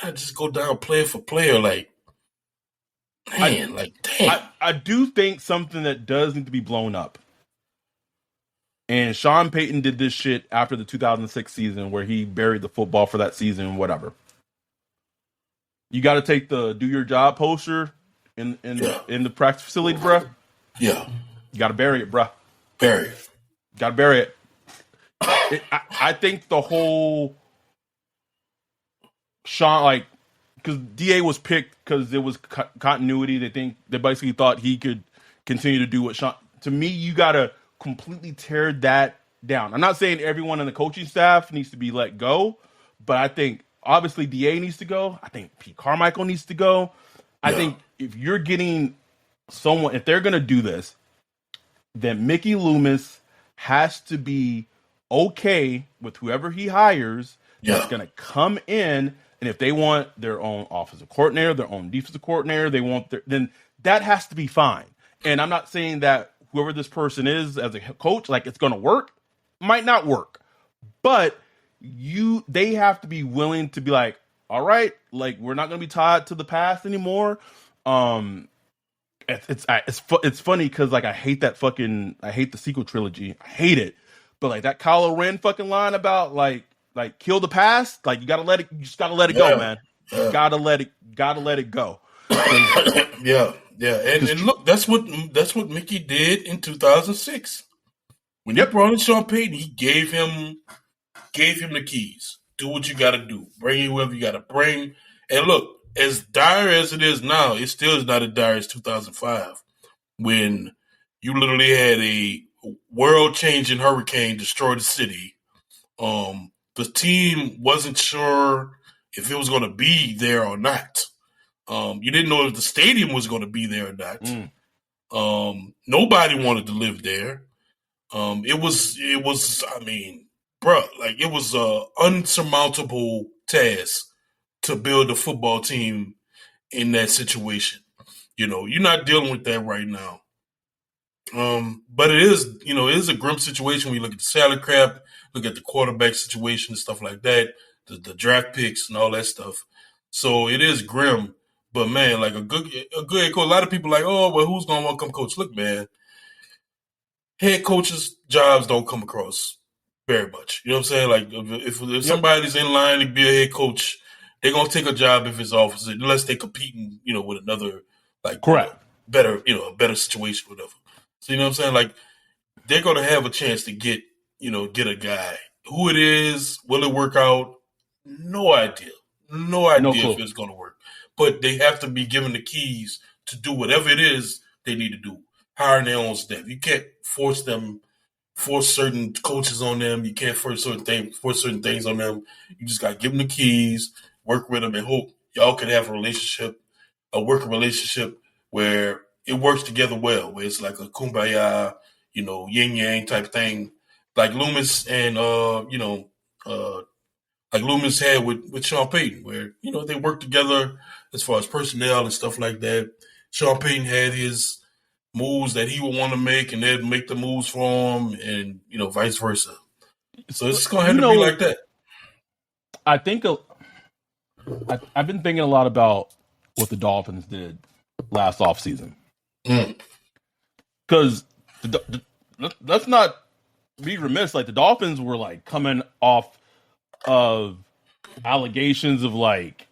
I just go down player for player, like, man, damn. I do think something that does need to be blown up. And Sean Payton did this shit after the 2006 season where he buried the football for that season, whatever. You got to take the do your job poster in the practice facility, bruh. Yeah. You got to bury it, bruh. Bury it. Got to bury it. I think the whole Sean, because DA was picked because there was continuity. They basically thought he could continue to do what Sean. To me, you got to completely tear that down. I'm not saying everyone in the coaching staff needs to be let go, but I think obviously DA needs to go. I think Pete Carmichael needs to go. I think if you're getting someone, if they're going to do this, then Mickey Loomis has to be okay with whoever he hires that's going to come in. And if they want their own offensive coordinator, their own defensive coordinator, then that has to be fine. And I'm not saying that whoever this person is as a coach, like it's going to work, might not work, but they have to be willing to be like, all right, like we're not going to be tied to the past anymore. It's funny because like I hate the sequel trilogy. I hate it, but like that Kylo Ren fucking line about like kill the past, like you just gotta let it go, man. You gotta let it go. Yeah. And look, that's what Mickey did in 2006 when he brought in Sean Payton. He gave him the keys. Do what you got to do. Bring whoever you got to bring. And look, as dire as it is now, it still is not as dire as 2005 when you literally had a world-changing hurricane destroy the city. The team wasn't sure if it was going to be there or not. You didn't know if the stadium was going to be there or not. Nobody wanted to live there. It was. I mean, bro, like it was a unsurmountable task to build a football team in that situation. You know, you're not dealing with that right now. But it is a grim situation when you look at the salary cap, look at the quarterback situation and stuff like that, the draft picks and all that stuff. So it is grim. But man, like a good head coach, a lot of people are like, oh, well, who's gonna want to come coach? Look, man, head coaches' jobs don't come across very much. You know what I'm saying? Like if somebody's in line to be a head coach, they're gonna take a job if it's opposite, unless they're competing, with another correct, a better situation, whatever. So you know what I'm saying? Like they're gonna have a chance to get a guy. Who it is, will it work out? No idea. No idea if it's gonna work. But they have to be given the keys to do whatever it is they need to do. Hiring their own staff. You can't force certain coaches on them. You can't force certain things on them. You just got to give them the keys, work with them, and hope y'all can have a working relationship where it works together well, where it's like a kumbaya, yin yang type thing, like Loomis and like Loomis had with Sean Payton, where they work together as far as personnel and stuff like that. Sean Payton had his moves that he would want to make, and they'd make the moves for him, and vice versa. So it's going to have to be like that. I think I've been thinking a lot about what the Dolphins did last offseason. Because let's not be remiss. Like the Dolphins were like coming off of allegations of like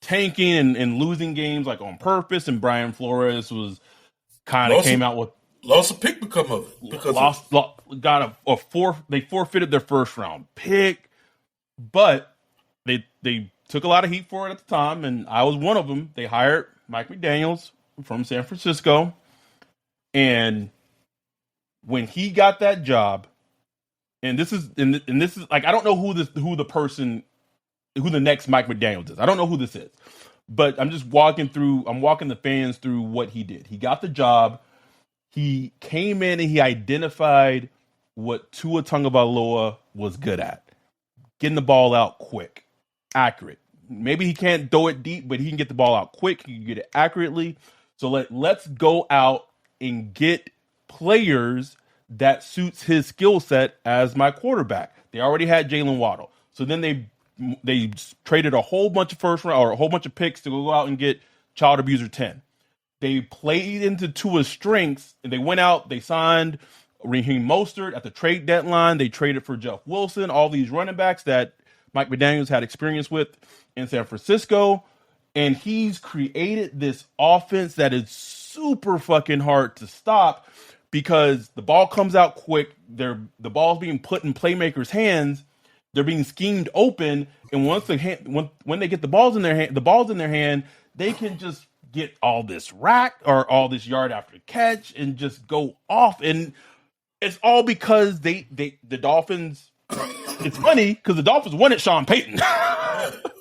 tanking and losing games like on purpose, and Brian Flores was kind of came out with lost a pick because of it. Got they forfeited their first round pick, but they took a lot of heat for it at the time, and I was one of them. They hired Mike McDaniels from San Francisco, and when he got that job, and this is like I don't know who the next Mike McDaniels is. I don't know who this is, but I'm just walking the fans through what he did. He got the job. He came in and he identified what Tua Tagovailoa was good at: getting the ball out quick, accurate. Maybe he can't throw it deep, but he can get the ball out quick. He can get it accurately. So let's go out and get players that suits his skill set as my quarterback. They already had Jalen Waddle. So then they traded a whole bunch of first round or a whole bunch of picks to go out and get Child Abuser 10. They played into Tua's strengths, and they went out, they signed Raheem Mostert at the trade deadline. They traded for Jeff Wilson, all these running backs that Mike McDaniels had experience with in San Francisco. And he's created this offense that is super fucking hard to stop because the ball comes out quick. The ball's being put in playmakers' hands. They're being schemed open, and once when they get the balls in their hand, they can just get all this rack or all this yard after catch and just go off. And it's all because the Dolphins. It's funny because the Dolphins wanted Sean Payton,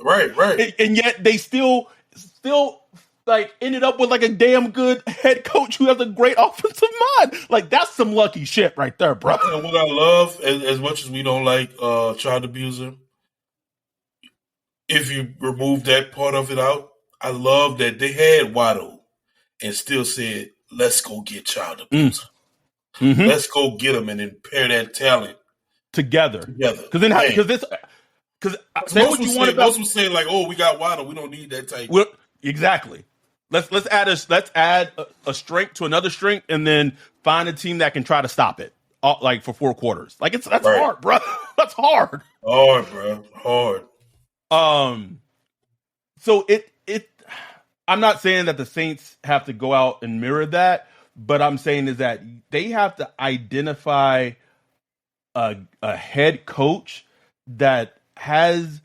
right, and yet they still like ended up with like a damn good head coach who has a great offensive mind. Like that's some lucky shit right there, bro. And what I love, as much as we don't like child abuser, if you remove that part of it out, I love that they had Waddle and still said, "Let's go get child abuser. Mm-hmm. Let's go get him and then pair that talent together." Because then, because most would say like, "Oh, we got Waddle, we don't need that type." Well, exactly. Let's add a strength to another strength, and then find a team that can try to stop it, like for 4 quarters. Like that's right. Hard, bro. That's hard. Hard, bro. Hard. So I'm not saying that the Saints have to go out and mirror that, but I'm saying is that they have to identify a head coach that has,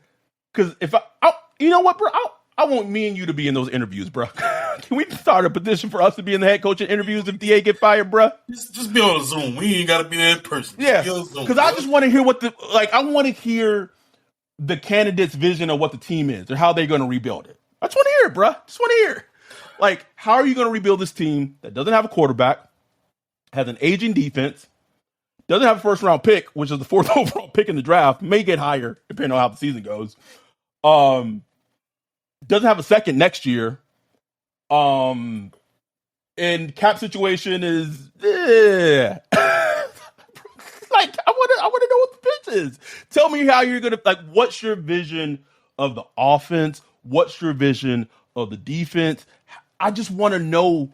because if I you know what, bro, I want me and you to be in those interviews, bro. Can we start a petition for us to be in the head coaching interviews if DA get fired, bro? Just be on a Zoom. We ain't got to be there in person. Yeah, because I just want to hear I want to hear the candidate's vision of what the team is or how they're going to rebuild it. I just want to hear it, bro. Just want to hear. Like, how are you going to rebuild this team that doesn't have a quarterback, has an aging defense, doesn't have a first-round pick, which is the 4th overall pick in the draft, may get higher depending on how the season goes, doesn't have a second next year, and cap situation is like, I want to know what the pitch is. Tell me how you're gonna, like, what's your vision of the offense? What's your vision of the defense? I just want to know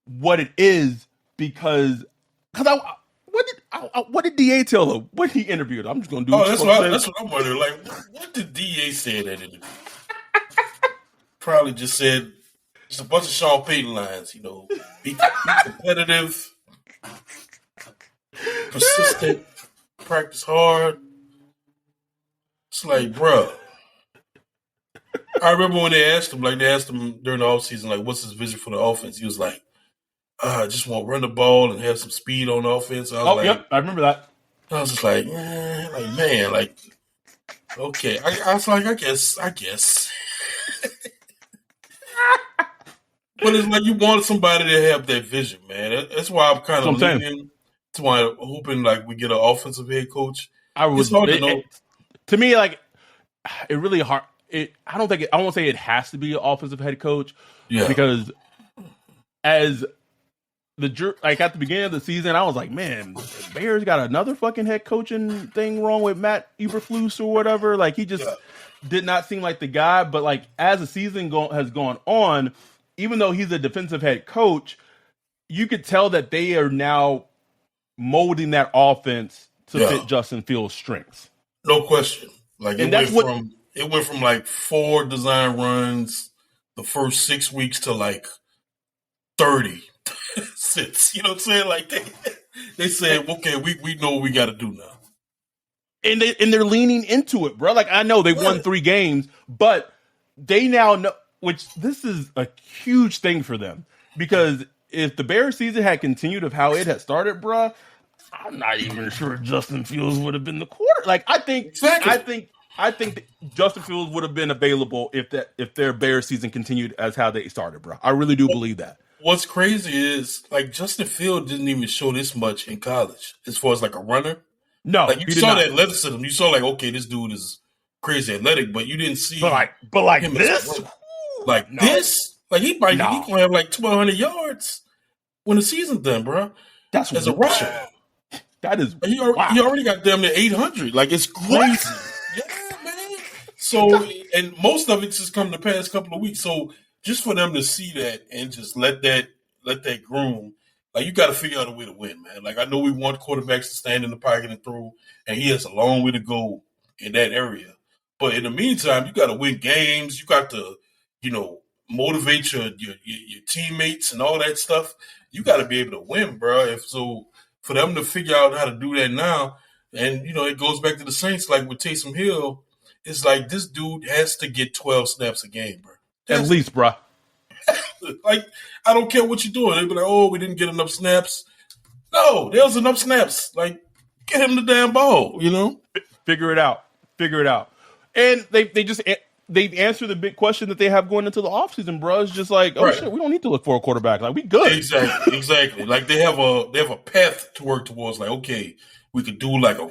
what it is because what did DA tell him when he interviewed? I'm just gonna do. That's what I'm wondering. Like, what did DA say in that interview? Probably just said just a bunch of Sean Payton lines. You know, be competitive. Persistent, practice hard. It's like, bro. I remember when they asked him during the offseason, like, what's his vision for the offense? He was like, I just want to run the ball and have some speed on the offense. Yep, I remember that. I was just like, man, okay. I was like, I guess. But it's like you want somebody to have that vision, man. That's why I'm kind of leaning. That's why I'm hoping like we get an offensive head coach. It's hard to know. To me, like, it really hard. I won't say it has to be an offensive head coach. Yeah. Because as like at the beginning of the season, I was like, man, the Bears got another fucking head coaching thing wrong with Matt Eberflus or whatever. Like, he just did not seem like the guy. But like, as the season has gone on, even though he's a defensive head coach, you could tell that they are now molding that offense to fit Justin Fields' strengths. No question. Like, it went from like 4 design runs the first 6 weeks to like 30 since. You know what I'm saying? Like, they said, okay, we know what we got to do now. And they're leaning into it, bro. Like, I know they won 3 games, but they now know, which this is a huge thing for them, because if the Bears season had continued of how it had started, bro, I'm not even sure Justin Fields would have been the quarter. Like, I think that Justin Fields would have been available if their Bears season continued as how they started, bro. I really do believe that. What's crazy is, like, Justin Fields didn't even show this much in college as far as like a runner. No, like you saw that athleticism. You saw like, okay, this dude is crazy athletic, but you didn't see. But like this, this, like he gonna have like 1,200 yards when the season's done, bro. That's as a rusher. That is he already got damn near 800. Like, it's crazy. Yeah, man. So, and most of it's just come the past couple of weeks. So, just for them to see that and just let that groom, like, you got to figure out a way to win, man. Like, I know we want quarterbacks to stand in the pocket and throw, and he has a long way to go in that area. But in the meantime, you got to win games. You got to, motivate your teammates and all that stuff. You got to be able to win, bro. For them to figure out how to do that now, and, it goes back to the Saints, like with Taysom Hill, it's like this dude has to get 12 snaps a game, bro. At least, bro. Like, I don't care what you're doing. They'll be like, oh, we didn't get enough snaps. No, there was enough snaps. Like, get him the damn ball, Figure it out. And they just they answer the big question that they have going into the offseason, bro. It's just like, Right. shit, we don't need to look for a quarterback. Like, we good. Exactly. Like they have a path to work towards. Like, okay, we could do like a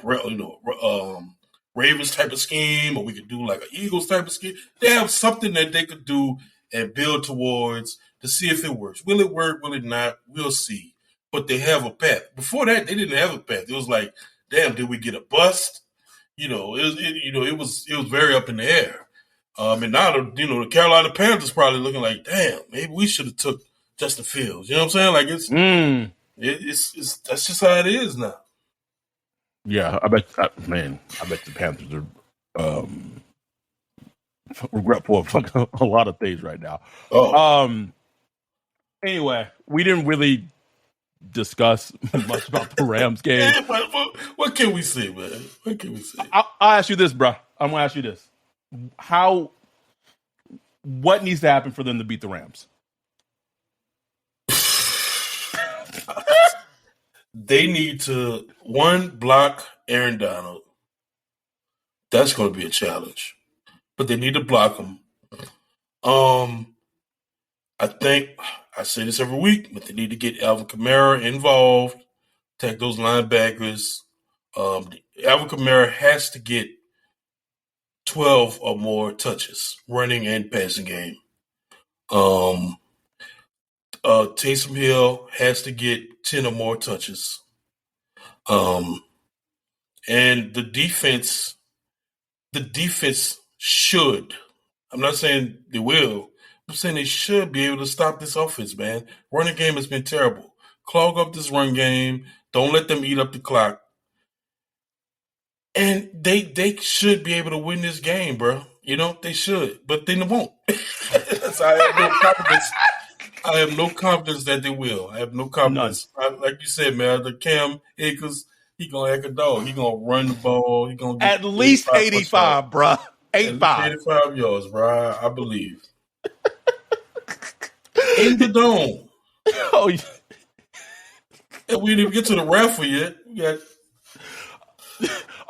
Ravens type of scheme, or we could do like an Eagles type of scheme. They have something that they could do and build towards to see if it works. Will it work? Will it not? We'll see. But they have a path. Before that, they didn't have a path. It was like, damn, did we get a bust? It was very up in the air. And now the Carolina Panthers probably looking like, damn, maybe we should have took Justin Fields. You know what I'm saying? Like it's that's just how it is now. Yeah, I bet the Panthers are regretful of a lot of things right now. Anyway, we didn't really discuss much about the Rams game. What can we say, man? What can we say? I'll ask you this, bro. I'm gonna ask you this: what needs to happen for them to beat the Rams? They need to, one, block Aaron Donald. That's going to be a challenge. But they need to block him. I think, I say this every week, but they need to get Alvin Kamara involved, take those linebackers. Alvin Kamara has to get 12 or more touches, running and passing game. Taysom Hill has to get 10 or more touches. And the defense should, I'm not saying they will, I'm saying they should be able to stop this offense, man. Running game has been terrible. Clog up this run game. Don't let them eat up the clock. And they should be able to win this game, bro. You know, they should, but they won't. So I have no confidence. I have no confidence that they will. I have no confidence. Like you said, man, the Cam Akers, he gonna act a dog. He gonna run the ball. He gonna get at least 85, bro. 85 yards, bro. I believe. In the dome. Oh, yeah. And we didn't even get to the raffle yet. We got.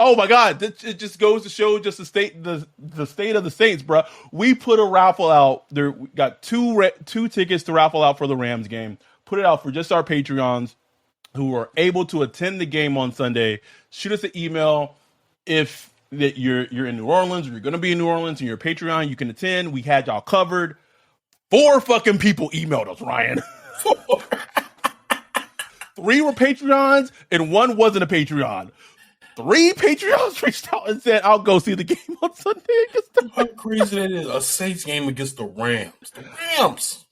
Oh my God! It just goes to show just the state of the Saints, bro. We put a raffle out. There, we got two tickets to raffle out for the Rams game. Put it out for just our Patreons who are able to attend the game on Sunday. Shoot us an email if that you're in New Orleans or you're going to be in New Orleans and you're a Patreon. You can attend. We had y'all covered. 4 fucking people emailed us, Ryan. 3 were Patreons and 1 wasn't a Patreon. 3 Patreons reached out and said, I'll go see the game on Sunday against the How crazy that is. A Saints game against the Rams. The Rams.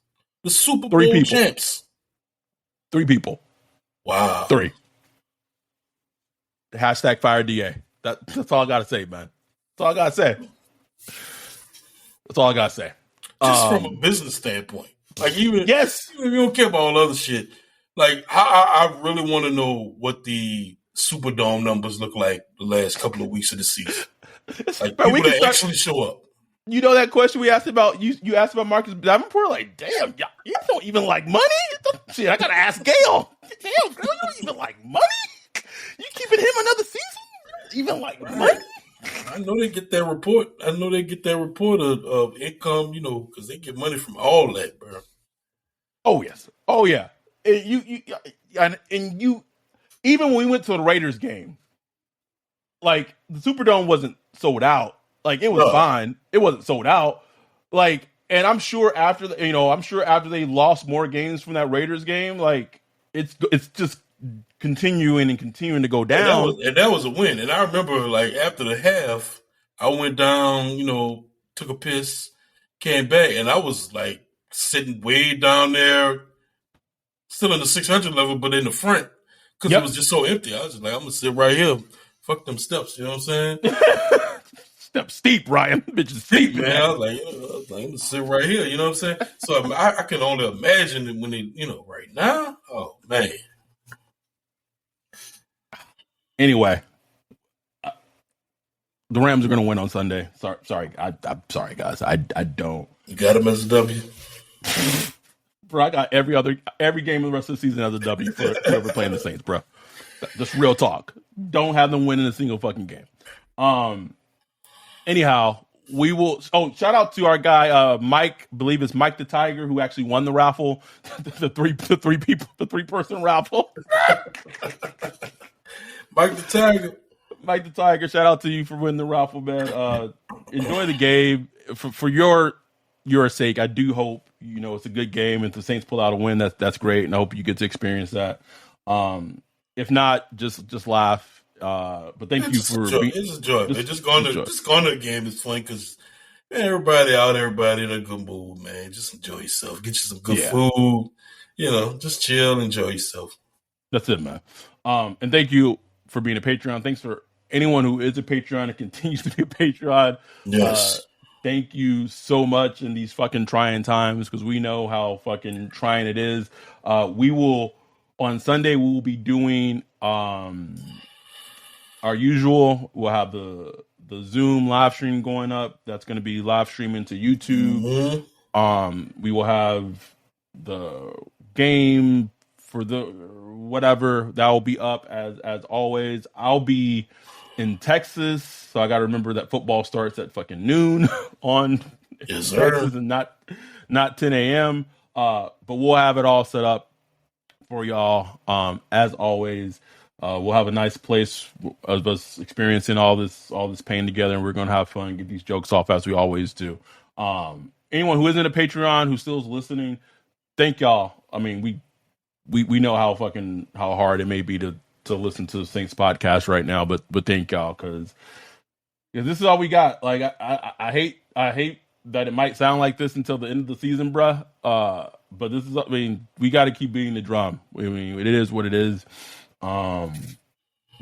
The Super Bowl 3 people. champs. 3 people. Wow. 3. Hashtag fire DA. That's all I got to say, man. That's all I got to say. That's all I got to say. Just from a business standpoint. Like, even if you don't care about all the other shit, like, I really want to know what the Superdome numbers look like the last couple of weeks of the season. Like, people that actually show up. You know that question we asked about? You asked about Marcus Davenport? Like, damn, you don't even like money? Shit, I got to ask Gail. Damn, girl, you don't even like money? You keeping him another season? You don't even like money? I know they get that report. Of income, you know, because they get money from all that, bro. Oh, yes. Oh, yeah. And you, even when we went to the Raiders game, like, the Superdome wasn't sold out. Like, it was fine. It wasn't sold out. Like, and I'm sure after they lost more games from that Raiders game, like, it's just continuing to go down. And that was a win. And I remember, like, after the half, I went down, you know, took a piss, came back, and I was, like, sitting way down there, still in the 600 level, but in the front, because it was just so empty. I was just like, I'm going to sit right here. Fuck them steps, you know what I'm saying? Step steep, Ryan. Bitch is steep, man. I was like, I'm going to sit right here, you know what I'm saying? So I can only imagine that when they, you know, right now, oh, man. Anyway, the Rams are going to win on Sunday. Sorry, I'm sorry, guys. I don't. You got them as a W? Bro, I got every game of the rest of the season as a W for whoever playing the Saints, bro. Just real talk. Don't have them winning a single fucking game. Anyhow, we will. Oh, shout out to our guy Mike. I believe it's Mike the Tiger who actually won the raffle, the three person raffle. Mike the Tiger. Mike the Tiger. Shout out to you for winning the raffle, man. Enjoy the game for your sake. I do hope it's a good game. If the Saints pull out a win, that's great, and I hope you get to experience that. If not, just laugh. But thank you for it's a joy. Just going to the game is fun because everybody in a good mood, man. Just enjoy yourself. Get you some good food. Just chill, enjoy yourself. That's it, man. And thank you for being a Patreon. Thanks for anyone who is a Patreon and continues to be a Patreon. Yes. Thank you so much in these fucking trying times because we know how fucking trying it is. On Sunday, we will be doing our usual. We'll have the Zoom live stream going up. That's going to be live streaming to YouTube. Mm-hmm. We will have the game for the whatever that will be up as always. I'll be in Texas, so I got to remember that football starts at fucking noon on Texas and not 10 a.m. But we'll have it all set up for y'all. As always, we'll have a nice place of us experiencing all this pain together, and we're gonna have fun and get these jokes off as we always do. Anyone who isn't a Patreon who still is listening, thank y'all. I mean, we know how hard it may be to listen to the Saints podcast right now, but thank y'all because this is all we got. Like I hate that it might sound like this until the end of the season, bruh. But this is, we got to keep beating the drum. It is what it is. The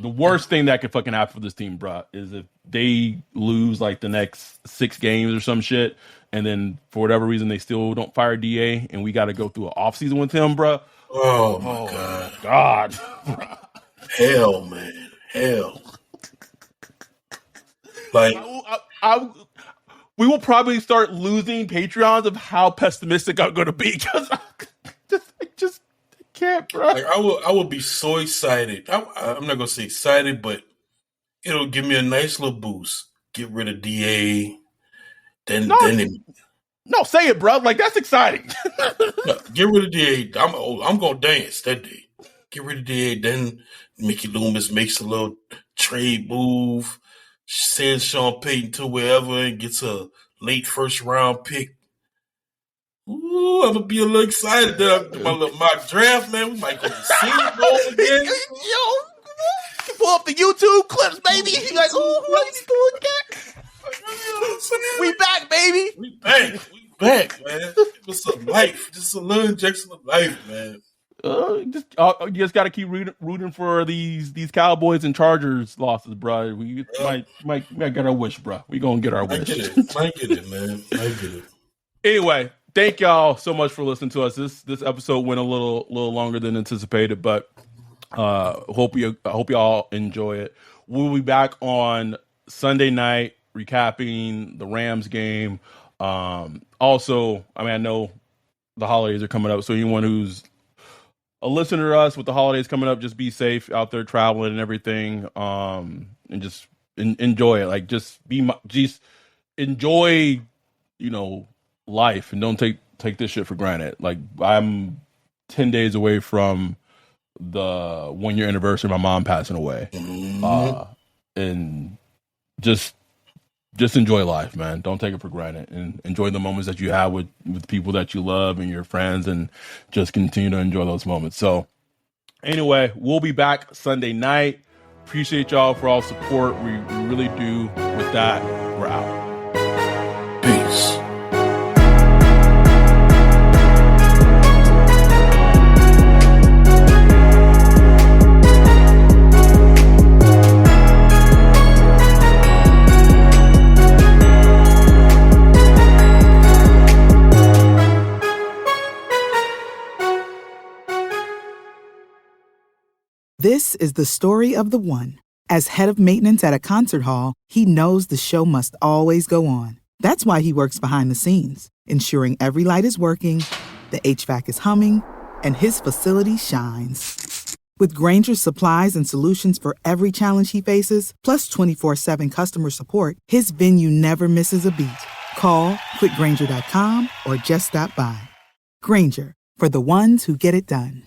worst thing that could fucking happen for this team, bruh, is if they lose like the next 6 games or some shit, and then for whatever reason they still don't fire DA, and we got to go through an offseason with him, bruh. Oh my God. Hell, man. Hell. Like, we will probably start losing Patreons of how pessimistic I'm going to be because I just can't, bro. Like, I will be so excited. I'm not gonna say excited, but it'll give me a nice little boost. Get rid of DA, no, say it, bro. Like that's exciting. No, get rid of DA. I'm gonna dance that day. Get rid of DA. Then Mickey Loomis makes a little trade move, sends Sean Payton to wherever and gets a late first round pick. Ooh, I'm gonna be a little excited. My little mock draft, man. We might go to the Senior Bowl again. Yo, pull up the YouTube clips, baby. You like, ooh, what's doing that? We back, baby. We back, man. Give us some life. Just a little injection of life, man. You just got to keep rooting for these Cowboys and Chargers losses, bro. We might get our wish, bro. We gonna get our wish. Might get it, man. Might get it. Anyway, thank y'all so much for listening to us. This episode went a little longer than anticipated, but hope y'all enjoy it. We'll be back on Sunday night recapping the Rams game. Also, I know the holidays are coming up, so anyone who's a listener to us with the holidays coming up, just be safe out there traveling and everything, and just enjoy it. Like, just enjoy, life, and don't take this shit for granted. Like, I'm 10 days away from the 1-year anniversary of my mom passing away, and just enjoy life, man. Don't take it for granted, and enjoy the moments that you have with people that you love and your friends, and just continue to enjoy those moments. So anyway, we'll be back Sunday night. Appreciate y'all for all support. We really do. With that, we're out. Peace. This is the story of the one. As head of maintenance at a concert hall, he knows the show must always go on. That's why he works behind the scenes, ensuring every light is working, the HVAC is humming, and his facility shines. With Granger's supplies and solutions for every challenge he faces, plus 24/7 customer support, his venue never misses a beat. Call quickgranger.com or just stop by. Granger, for the ones who get it done.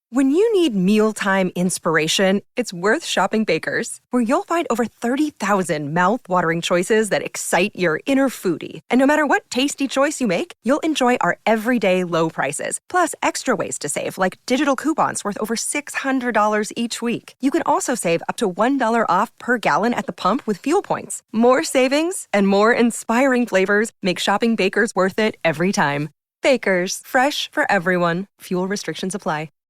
When you need mealtime inspiration, it's worth shopping Baker's, where you'll find over 30,000 mouth-watering choices that excite your inner foodie. And no matter what tasty choice you make, you'll enjoy our everyday low prices, plus extra ways to save, like digital coupons worth over $600 each week. You can also save up to $1 off per gallon at the pump with fuel points. More savings and more inspiring flavors make shopping Baker's worth it every time. Baker's, fresh for everyone. Fuel restrictions apply.